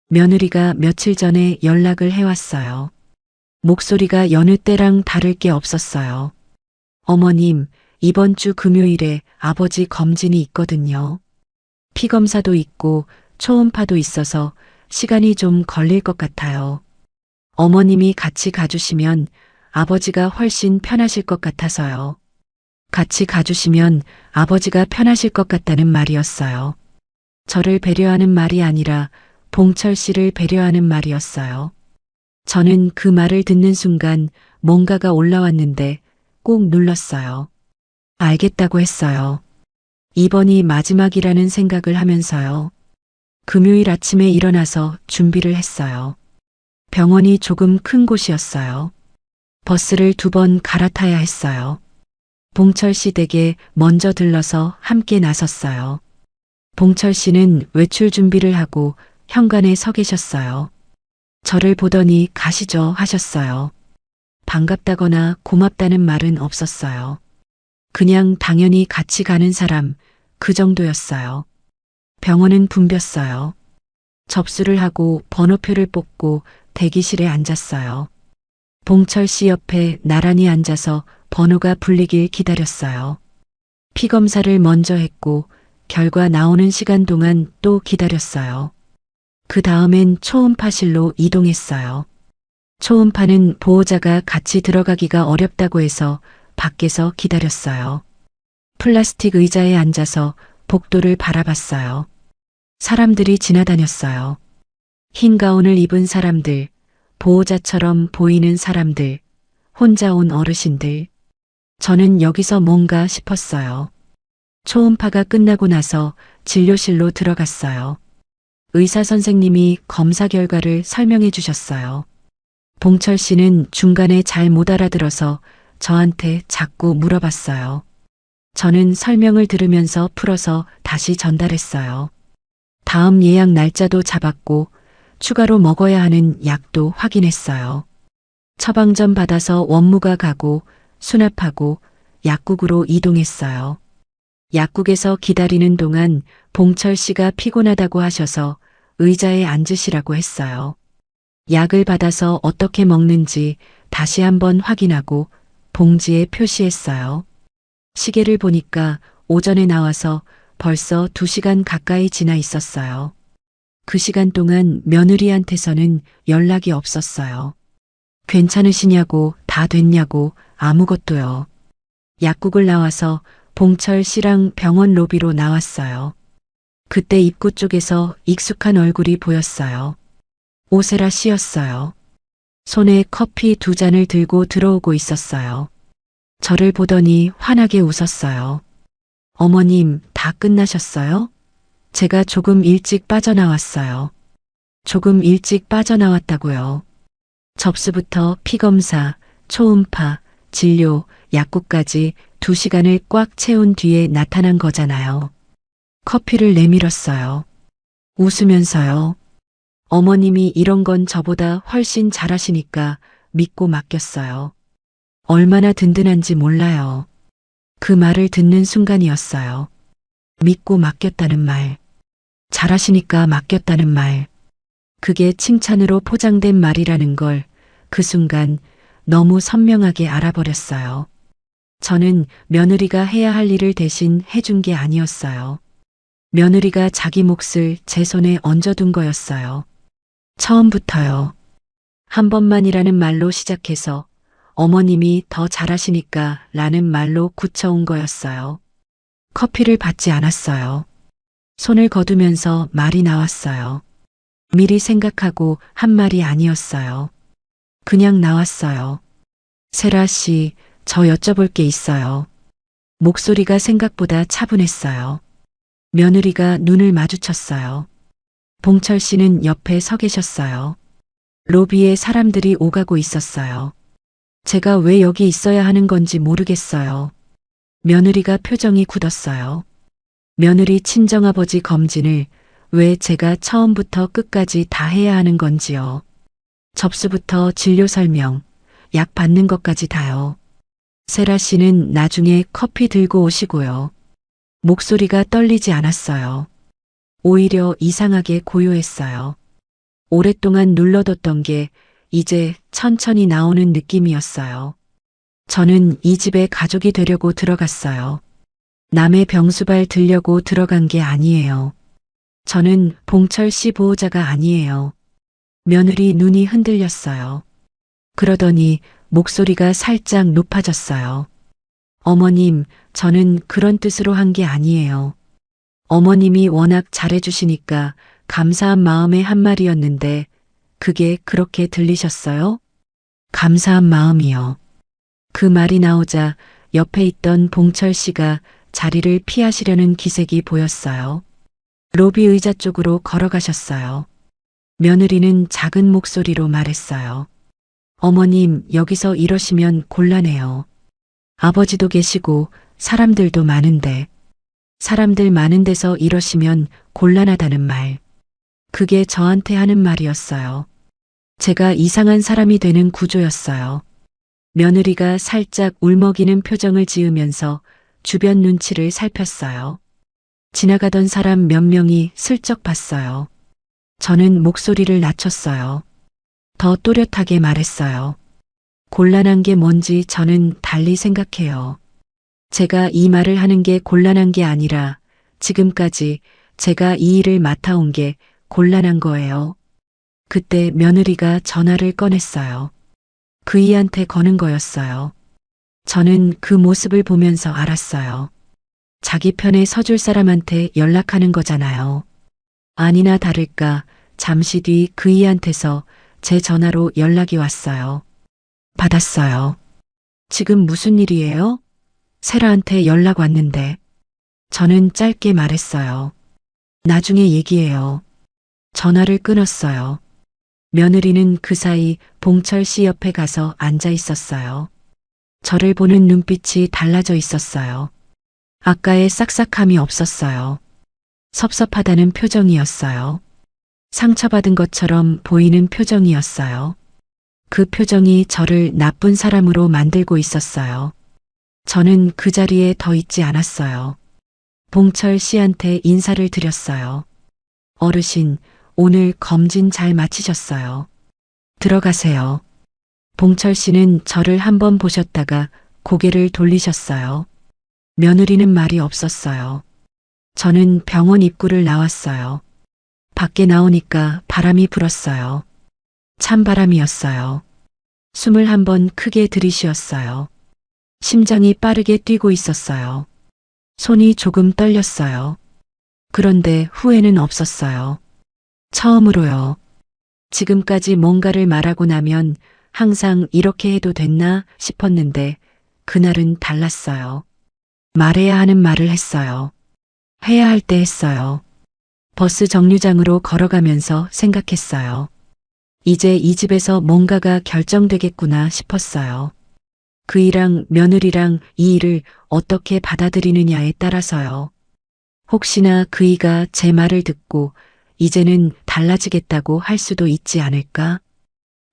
며느리가 며칠 전에 연락을 해왔어요. 목소리가 여느 때랑 다를 게 없었어요. 어머님, 이번 주 금요일에 아버지 검진이 있거든요. 피검사도 있고 초음파도 있어서 시간이 좀 걸릴 것 같아요. 어머님이 같이 가주시면 아버지가 훨씬 편하실 것 같아서요. 같이 가주시면 아버지가 편하실 것 같다는 말이었어요. 저를 배려하는 말이 아니라 봉철 씨를 배려하는 말이었어요. 저는 그 말을 듣는 순간 뭔가가 올라왔는데 꼭 눌렀어요. 알겠다고 했어요. 이번이 마지막이라는 생각을 하면서요. 금요일 아침에 일어나서 준비를 했어요. 병원이 조금 큰 곳이었어요. 버스를 2번 갈아타야 했어요. 봉철 씨 댁에 먼저 들러서 함께 나섰어요. 봉철 씨는 외출 준비를 하고 현관에 서 계셨어요. 저를 보더니 가시죠 하셨어요. 반갑다거나 고맙다는 말은 없었어요. 그냥 당연히 같이 가는 사람, 그 정도였어요. 병원은 붐볐어요. 접수를 하고 번호표를 뽑고 대기실에 앉았어요. 봉철 씨 옆에 나란히 앉아서 번호가 불리길 기다렸어요. 피검사를 먼저 했고 결과 나오는 시간 동안 또 기다렸어요. 그 다음엔 초음파실로 이동했어요. 초음파는 보호자가 같이 들어가기가 어렵다고 해서 밖에서 기다렸어요. 플라스틱 의자에 앉아서 복도를 바라봤어요. 사람들이 지나다녔어요. 흰 가운을 입은 사람들, 보호자처럼 보이는 사람들, 혼자 온 어르신들. 저는 여기서 뭔가 싶었어요. 초음파가 끝나고 나서 진료실로 들어갔어요. 의사 선생님이 검사 결과를 설명해 주셨어요. 봉철 씨는 중간에 잘 못 알아들어서 저한테 자꾸 물어봤어요. 저는 설명을 들으면서 풀어서 다시 전달했어요. 다음 예약 날짜도 잡았고 추가로 먹어야 하는 약도 확인했어요. 처방전 받아서 원무가 가고 수납하고 약국으로 이동했어요. 약국에서 기다리는 동안 봉철 씨가 피곤하다고 하셔서 의자에 앉으시라고 했어요. 약을 받아서 어떻게 먹는지 다시 한번 확인하고 봉지에 표시했어요. 시계를 보니까 오전에 나와서 벌써 2시간 가까이 지나 있었어요. 그 시간 동안 며느리한테서는 연락이 없었어요. 괜찮으시냐고, 다 됐냐고, 아무것도요. 약국을 나와서 봉철 씨랑 병원 로비로 나왔어요. 그때 입구 쪽에서 익숙한 얼굴이 보였어요. 오세라 씨였어요. 손에 커피 2잔을 들고 들어오고 있었어요. 저를 보더니 환하게 웃었어요. 어머님, 다 끝나셨어요? 제가 조금 일찍 빠져나왔어요. 조금 일찍 빠져나왔다고요. 접수부터 피검사, 초음파, 진료, 약국까지 2시간을 꽉 채운 뒤에 나타난 거잖아요. 커피를 내밀었어요. 웃으면서요. 어머님이 이런 건 저보다 훨씬 잘하시니까 믿고 맡겼어요. 얼마나 든든한지 몰라요. 그 말을 듣는 순간이었어요. 믿고 맡겼다는 말. 잘하시니까 맡겼다는 말. 그게 칭찬으로 포장된 말이라는 걸 그 순간 너무 선명하게 알아버렸어요. 저는 며느리가 해야 할 일을 대신 해준 게 아니었어요. 며느리가 자기 몫을 제 손에 얹어둔 거였어요. 처음부터요. 한 번만이라는 말로 시작해서 어머님이 더 잘하시니까 라는 말로 굳혀온 거였어요. 커피를 받지 않았어요. 손을 거두면서 말이 나왔어요. 미리 생각하고 한 말이 아니었어요. 그냥 나왔어요. 세라 씨, 저 여쭤볼 게 있어요. 목소리가 생각보다 차분했어요. 며느리가 눈을 마주쳤어요. 봉철 씨는 옆에 서 계셨어요. 로비에 사람들이 오가고 있었어요. 제가 왜 여기 있어야 하는 건지 모르겠어요. 며느리가 표정이 굳었어요. 며느리 친정아버지 검진을 왜 제가 처음부터 끝까지 다 해야 하는 건지요. 접수부터 진료 설명, 약 받는 것까지 다요. 세라 씨는 나중에 커피 들고 오시고요. 목소리가 떨리지 않았어요. 오히려 이상하게 고요했어요. 오랫동안 눌러뒀던 게 이제 천천히 나오는 느낌이었어요. 저는 이 집에 가족이 되려고 들어갔어요. 남의 병수발 들려고 들어간 게 아니에요. 저는 봉철 씨 보호자가 아니에요. 며느리 눈이 흔들렸어요. 그러더니 목소리가 살짝 높아졌어요. 어머님, 저는 그런 뜻으로 한 게 아니에요. 어머님이 워낙 잘해주시니까 감사한 마음의 한 말이었는데 그게 그렇게 들리셨어요? 감사한 마음이요. 그 말이 나오자 옆에 있던 봉철 씨가 자리를 피하시려는 기색이 보였어요. 로비 의자 쪽으로 걸어가셨어요. 며느리는 작은 목소리로 말했어요. 어머님, 여기서 이러시면 곤란해요. 아버지도 계시고 사람들도 많은데, 사람들 많은 데서 이러시면 곤란하다는 말. 그게 저한테 하는 말이었어요. 제가 이상한 사람이 되는 구조였어요. 며느리가 살짝 울먹이는 표정을 지으면서 주변 눈치를 살폈어요. 지나가던 사람 몇 명이 슬쩍 봤어요. 저는 목소리를 낮췄어요. 더 또렷하게 말했어요. 곤란한 게 뭔지 저는 달리 생각해요. 제가 이 말을 하는 게 곤란한 게 아니라 지금까지 제가 이 일을 맡아온 게 곤란한 거예요. 그때 며느리가 전화를 꺼냈어요. 그이한테 거는 거였어요. 저는 그 모습을 보면서 알았어요. 자기 편에 서줄 사람한테 연락하는 거잖아요. 아니나 다를까 잠시 뒤 그이한테서 제 전화로 연락이 왔어요. 받았어요. 지금 무슨 일이에요? 세라한테 연락 왔는데. 저는 짧게 말했어요. 나중에 얘기해요. 전화를 끊었어요. 며느리는 그 사이 봉철 씨 옆에 가서 앉아 있었어요. 저를 보는 눈빛이 달라져 있었어요. 아까의 싹싹함이 없었어요. 섭섭하다는 표정이었어요. 상처받은 것처럼 보이는 표정이었어요. 그 표정이 저를 나쁜 사람으로 만들고 있었어요. 저는 그 자리에 더 있지 않았어요. 봉철 씨한테 인사를 드렸어요. 어르신, 오늘 검진 잘 마치셨어요. 들어가세요. 봉철 씨는 저를 한번 보셨다가 고개를 돌리셨어요. 며느리는 말이 없었어요. 저는 병원 입구를 나왔어요. 밖에 나오니까 바람이 불었어요. 찬바람이었어요. 숨을 한번 크게 들이쉬었어요. 심장이 빠르게 뛰고 있었어요. 손이 조금 떨렸어요. 그런데 후회는 없었어요. 처음으로요. 지금까지 뭔가를 말하고 나면 항상 이렇게 해도 됐나 싶었는데 그날은 달랐어요. 말해야 하는 말을 했어요. 해야 할 때 했어요. 버스 정류장으로 걸어가면서 생각했어요. 이제 이 집에서 뭔가가 결정되겠구나 싶었어요. 그이랑 며느리랑 이 일을 어떻게 받아들이느냐에 따라서요. 혹시나 그이가 제 말을 듣고 이제는 달라지겠다고 할 수도 있지 않을까?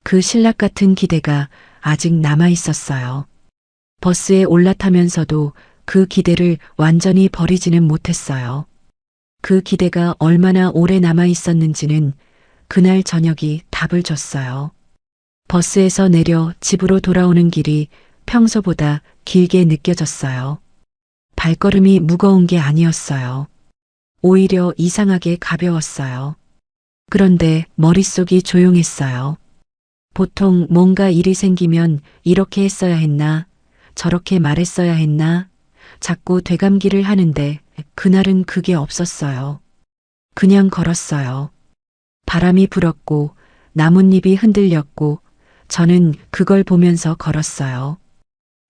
그 신락 같은 기대가 아직 남아 있었어요. 버스에 올라타면서도 그 기대를 완전히 버리지는 못했어요. 그 기대가 얼마나 오래 남아 있었는지는 그날 저녁이 답을 줬어요. 버스에서 내려 집으로 돌아오는 길이 평소보다 길게 느껴졌어요. 발걸음이 무거운 게 아니었어요. 오히려 이상하게 가벼웠어요. 그런데 머릿속이 조용했어요. 보통 뭔가 일이 생기면 이렇게 했어야 했나, 저렇게 말했어야 했나, 자꾸 되감기를 하는데 그날은 그게 없었어요. 그냥 걸었어요. 바람이 불었고 나뭇잎이 흔들렸고 저는 그걸 보면서 걸었어요.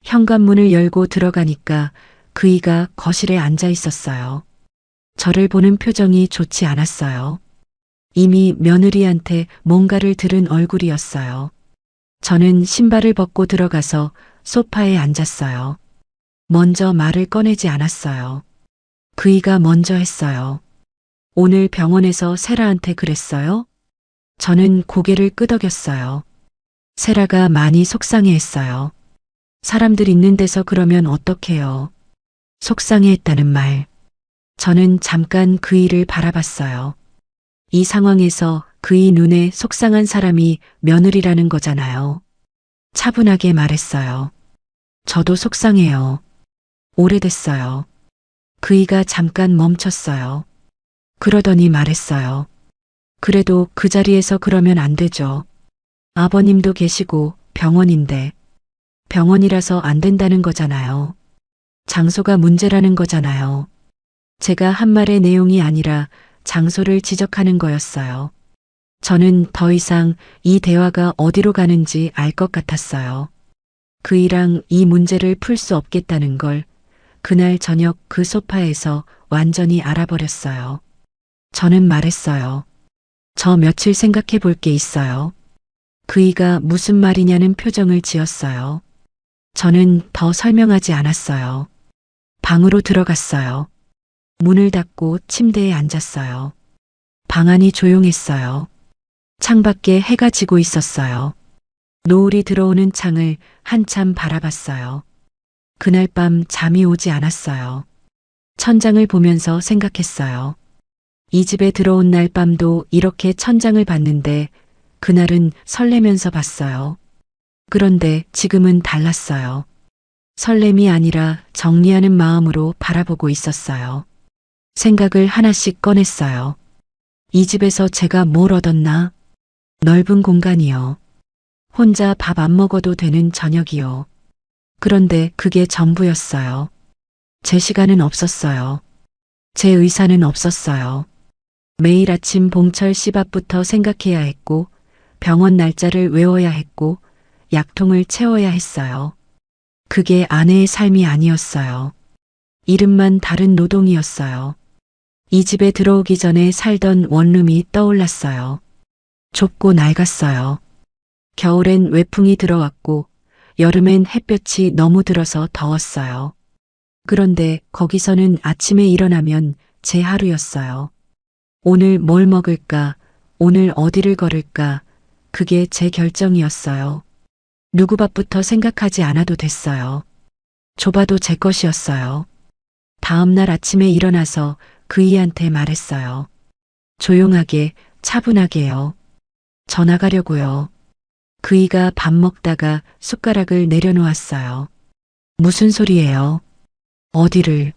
현관문을 열고 들어가니까 그이가 거실에 앉아 있었어요. 저를 보는 표정이 좋지 않았어요. 이미 며느리한테 뭔가를 들은 얼굴이었어요. 저는 신발을 벗고 들어가서 소파에 앉았어요. 먼저 말을 꺼내지 않았어요. 그이가 먼저 했어요. 오늘 병원에서 세라한테 그랬어요? 저는 고개를 끄덕였어요. 세라가 많이 속상해했어요. 사람들 있는 데서 그러면 어떡해요? 속상해했다는 말. 저는 잠깐 그이를 바라봤어요. 이 상황에서 그이 눈에 속상한 사람이 며느리라는 거잖아요. 차분하게 말했어요. 저도 속상해요. 오래됐어요. 그이가 잠깐 멈췄어요. 그러더니 말했어요. 그래도 그 자리에서 그러면 안 되죠. 아버님도 계시고 병원인데. 병원이라서 안 된다는 거잖아요. 장소가 문제라는 거잖아요. 제가 한 말의 내용이 아니라 장소를 지적하는 거였어요. 저는 더 이상 이 대화가 어디로 가는지 알 것 같았어요. 그이랑 이 문제를 풀 수 없겠다는 걸 그날 저녁 그 소파에서 완전히 알아버렸어요. 저는 말했어요. 저 며칠 생각해 볼 게 있어요. 그이가 무슨 말이냐는 표정을 지었어요. 저는 더 설명하지 않았어요. 방으로 들어갔어요. 문을 닫고 침대에 앉았어요. 방 안이 조용했어요. 창밖에 해가 지고 있었어요. 노을이 들어오는 창을 한참 바라봤어요. 그날 밤 잠이 오지 않았어요. 천장을 보면서 생각했어요. 이 집에 들어온 날 밤도 이렇게 천장을 봤는데 그날은 설레면서 봤어요. 그런데 지금은 달랐어요. 설렘이 아니라 정리하는 마음으로 바라보고 있었어요. 생각을 하나씩 꺼냈어요. 이 집에서 제가 뭘 얻었나? 넓은 공간이요. 혼자 밥 안 먹어도 되는 저녁이요. 그런데 그게 전부였어요. 제 시간은 없었어요. 제 의사는 없었어요. 매일 아침 봉철 씨 앞부터 생각해야 했고 병원 날짜를 외워야 했고 약통을 채워야 했어요. 그게 아내의 삶이 아니었어요. 이름만 다른 노동이었어요. 이 집에 들어오기 전에 살던 원룸이 떠올랐어요. 좁고 낡았어요. 겨울엔 외풍이 들어왔고 여름엔 햇볕이 너무 들어서 더웠어요. 그런데 거기서는 아침에 일어나면 제 하루였어요. 오늘 뭘 먹을까? 오늘 어디를 걸을까? 그게 제 결정이었어요. 누구 밥부터 생각하지 않아도 됐어요. 좁아도 제 것이었어요. 다음 날 아침에 일어나서 그이한테 말했어요. 조용하게, 차분하게요. 전화 가려고요. 그이가 밥 먹다가 숟가락을 내려놓았어요. 무슨 소리예요? 어디를?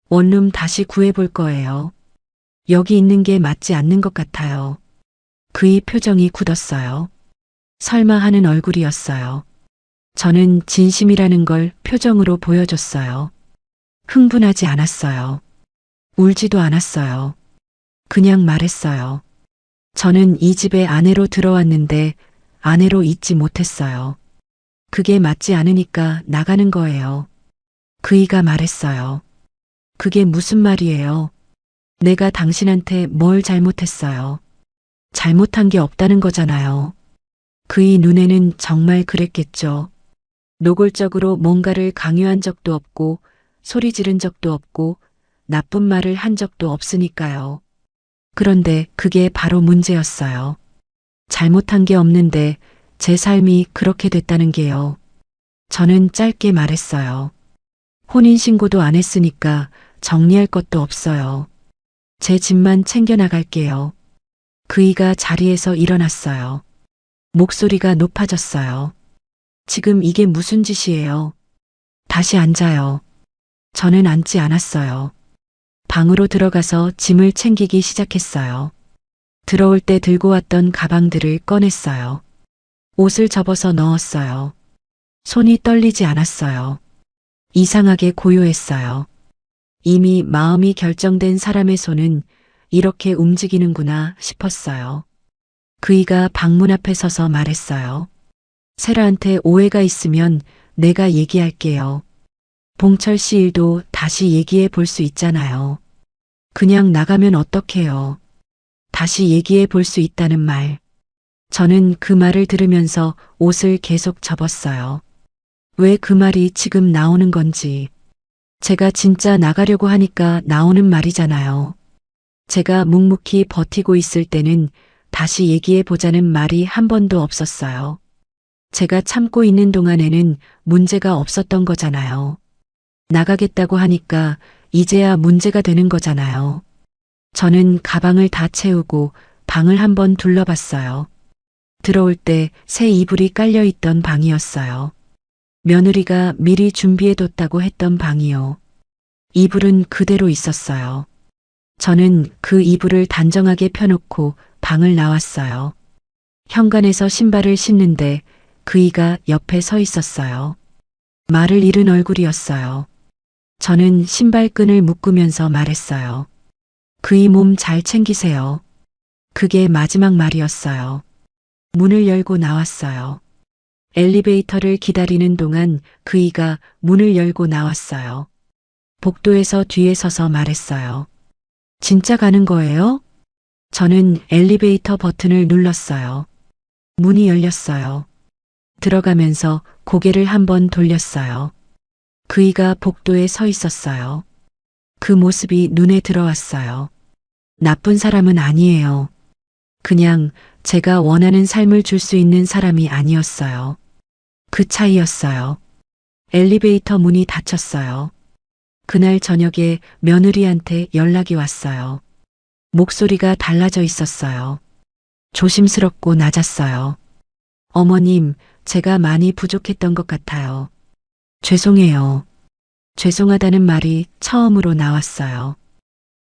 원룸 다시 구해볼 거예요. 여기 있는 게 맞지 않는 것 같아요. 그이 표정이 굳었어요. 설마 하는 얼굴이었어요. 저는 진심이라는 걸 표정으로 보여줬어요. 흥분하지 않았어요. 울지도 않았어요. 그냥 말했어요. 저는 이 집에 아내로 들어왔는데 아내로 있지 못했어요. 그게 맞지 않으니까 나가는 거예요. 그이가 말했어요. 그게 무슨 말이에요? 내가 당신한테 뭘 잘못했어요? 잘못한 게 없다는 거잖아요. 그이 눈에는 정말 그랬겠죠. 노골적으로 뭔가를 강요한 적도 없고 소리 지른 적도 없고 나쁜 말을 한 적도 없으니까요. 그런데 그게 바로 문제였어요. 잘못한 게 없는데 제 삶이 그렇게 됐다는 게요. 저는 짧게 말했어요. 혼인신고도 안 했으니까 정리할 것도 없어요. 제 집만 챙겨나갈게요. 그이가 자리에서 일어났어요. 목소리가 높아졌어요. 지금 이게 무슨 짓이에요? 다시 앉아요. 저는 앉지 않았어요. 방으로 들어가서 짐을 챙기기 시작했어요. 들어올 때 들고 왔던 가방들을 꺼냈어요. 옷을 접어서 넣었어요. 손이 떨리지 않았어요. 이상하게 고요했어요. 이미 마음이 결정된 사람의 손은 이렇게 움직이는구나 싶었어요. 그이가 방문 앞에 서서 말했어요. 세라한테 오해가 있으면 내가 얘기할게요. 봉철 씨 일도 다시 얘기해 볼 수 있잖아요. 그냥 나가면 어떡해요. 다시 얘기해 볼 수 있다는 말. 저는 그 말을 들으면서 옷을 계속 접었어요. 왜 그 말이 지금 나오는 건지. 제가 진짜 나가려고 하니까 나오는 말이잖아요. 제가 묵묵히 버티고 있을 때는 다시 얘기해 보자는 말이 한 번도 없었어요. 제가 참고 있는 동안에는 문제가 없었던 거잖아요. 나가겠다고 하니까 이제야 문제가 되는 거잖아요. 저는 가방을 다 채우고 방을 한번 둘러봤어요. 들어올 때 새 이불이 깔려 있던 방이었어요. 며느리가 미리 준비해뒀다고 했던 방이요. 이불은 그대로 있었어요. 저는 그 이불을 단정하게 펴놓고 방을 나왔어요. 현관에서 신발을 신는데 그이가 옆에 서 있었어요. 말을 잃은 얼굴이었어요. 저는 신발끈을 묶으면서 말했어요. 그이 몸 잘 챙기세요. 그게 마지막 말이었어요. 문을 열고 나왔어요. 엘리베이터를 기다리는 동안 그이가 문을 열고 나왔어요. 복도에서 뒤에 서서 말했어요. 진짜 가는 거예요? 저는 엘리베이터 버튼을 눌렀어요. 문이 열렸어요. 들어가면서 고개를 한번 돌렸어요. 그이가 복도에 서 있었어요. 그 모습이 눈에 들어왔어요. 나쁜 사람은 아니에요. 그냥 제가 원하는 삶을 줄 수 있는 사람이 아니었어요. 그 차이였어요. 엘리베이터 문이 닫혔어요. 그날 저녁에 며느리한테 연락이 왔어요. 목소리가 달라져 있었어요. 조심스럽고 낮았어요. 어머님, 제가 많이 부족했던 것 같아요. 죄송해요. 죄송하다는 말이 처음으로 나왔어요.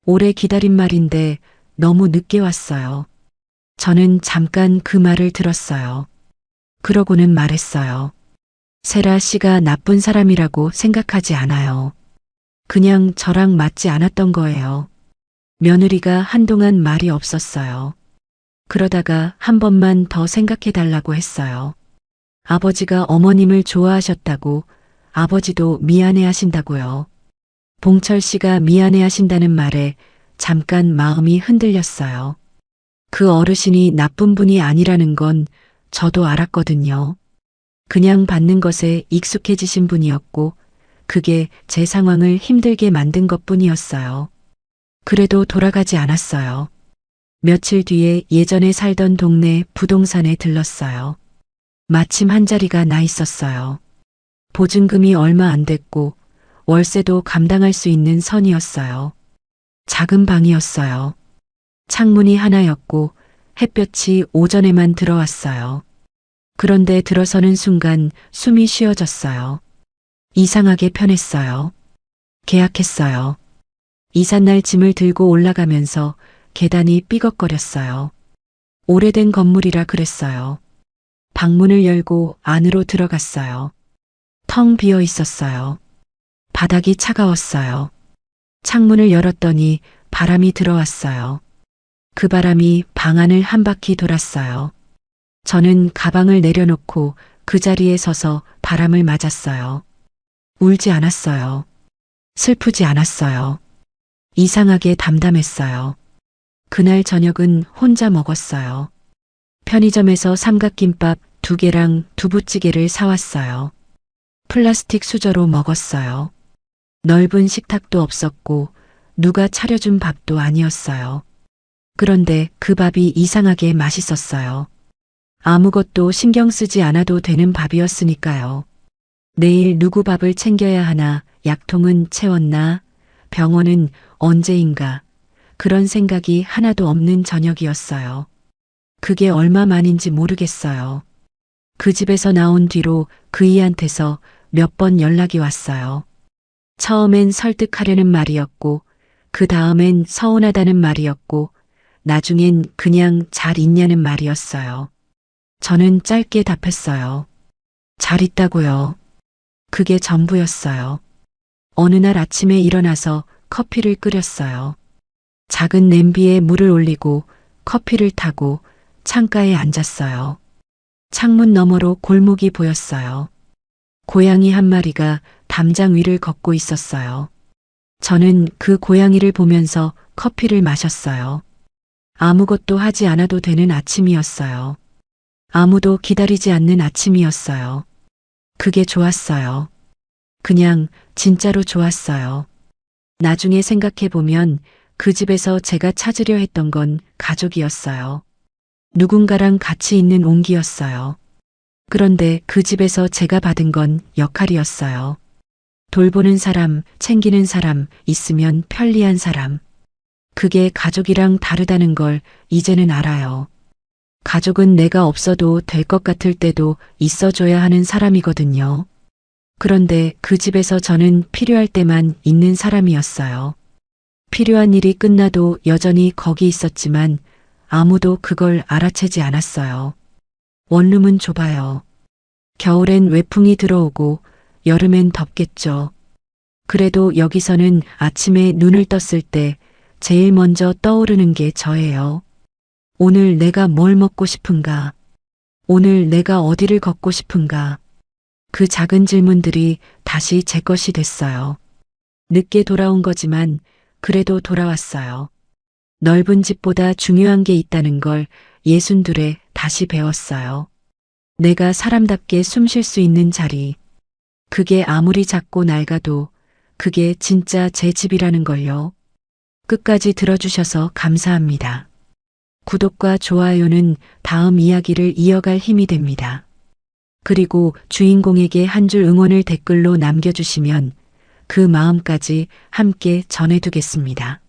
오래 기다린 말인데 너무 늦게 왔어요. 저는 잠깐 그 말을 들었어요. 그러고는 말했어요. 세라 씨가 나쁜 사람이라고 생각하지 않아요. 그냥 저랑 맞지 않았던 거예요. 며느리가 한동안 말이 없었어요. 그러다가 한 번만 더 생각해 달라고 했어요. 아버지가 어머님을 좋아하셨다고, 아버지도 미안해 하신다고요. 봉철 씨가 미안해 하신다는 말에 잠깐 마음이 흔들렸어요. 그 어르신이 나쁜 분이 아니라는 건 저도 알았거든요. 그냥 받는 것에 익숙해지신 분이었고, 그게 제 상황을 힘들게 만든 것뿐이었어요. 그래도 돌아가지 않았어요. 며칠 뒤에 예전에 살던 동네 부동산에 들렀어요. 마침 한 자리가 나 있었어요. 보증금이 얼마 안 됐고 월세도 감당할 수 있는 선이었어요. 작은 방이었어요. 창문이 하나였고 햇볕이 오전에만 들어왔어요. 그런데 들어서는 순간 숨이 쉬어졌어요. 이상하게 편했어요. 계약했어요. 이삿날 짐을 들고 올라가면서 계단이 삐걱거렸어요. 오래된 건물이라 그랬어요. 방문을 열고 안으로 들어갔어요. 텅 비어 있었어요. 바닥이 차가웠어요. 창문을 열었더니 바람이 들어왔어요. 그 바람이 방 안을 한 바퀴 돌았어요. 저는 가방을 내려놓고 그 자리에 서서 바람을 맞았어요. 울지 않았어요. 슬프지 않았어요. 이상하게 담담했어요. 그날 저녁은 혼자 먹었어요. 편의점에서 삼각김밥 2개랑 두부찌개를 사왔어요. 플라스틱 수저로 먹었어요. 넓은 식탁도 없었고 누가 차려준 밥도 아니었어요. 그런데 그 밥이 이상하게 맛있었어요. 아무것도 신경 쓰지 않아도 되는 밥이었으니까요. 내일 누구 밥을 챙겨야 하나 약통은 채웠나? 병원은 언제인가? 그런 생각이 하나도 없는 저녁이었어요. 그게 얼마만인지 모르겠어요. 그 집에서 나온 뒤로 그이한테서 몇 번 연락이 왔어요. 처음엔 설득하려는 말이었고, 그 다음엔 서운하다는 말이었고, 나중엔 그냥 잘 있냐는 말이었어요. 저는 짧게 답했어요. 잘 있다고요. 그게 전부였어요. 어느 날 아침에 일어나서 커피를 끓였어요. 작은 냄비에 물을 올리고 커피를 타고 창가에 앉았어요. 창문 너머로 골목이 보였어요. 고양이 한 마리가 담장 위를 걷고 있었어요. 저는 그 고양이를 보면서 커피를 마셨어요. 아무것도 하지 않아도 되는 아침이었어요. 아무도 기다리지 않는 아침이었어요. 그게 좋았어요. 그냥 진짜로 좋았어요. 나중에 생각해보면 그 집에서 제가 찾으려 했던 건 가족이었어요. 누군가랑 같이 있는 온기였어요. 그런데 그 집에서 제가 받은 건 역할이었어요. 돌보는 사람, 챙기는 사람, 있으면 편리한 사람. 그게 가족이랑 다르다는 걸 이제는 알아요. 가족은 내가 없어도 될 것 같을 때도 있어줘야 하는 사람이거든요. 그런데 그 집에서 저는 필요할 때만 있는 사람이었어요. 필요한 일이 끝나도 여전히 거기 있었지만 아무도 그걸 알아채지 않았어요. 원룸은 좁아요. 겨울엔 외풍이 들어오고 여름엔 덥겠죠. 그래도 여기서는 아침에 눈을 떴을 때 제일 먼저 떠오르는 게 저예요. 오늘 내가 뭘 먹고 싶은가? 오늘 내가 어디를 걷고 싶은가? 그 작은 질문들이 다시 제 것이 됐어요. 늦게 돌아온 거지만 그래도 돌아왔어요. 넓은 집보다 중요한 게 있다는 걸 62에 다시 배웠어요. 내가 사람답게 숨 쉴 수 있는 자리. 그게 아무리 작고 낡아도 그게 진짜 제 집이라는 걸요. 끝까지 들어주셔서 감사합니다. 구독과 좋아요는 다음 이야기를 이어갈 힘이 됩니다. 그리고 주인공에게 한 줄 응원을 댓글로 남겨주시면 그 마음까지 함께 전해두겠습니다.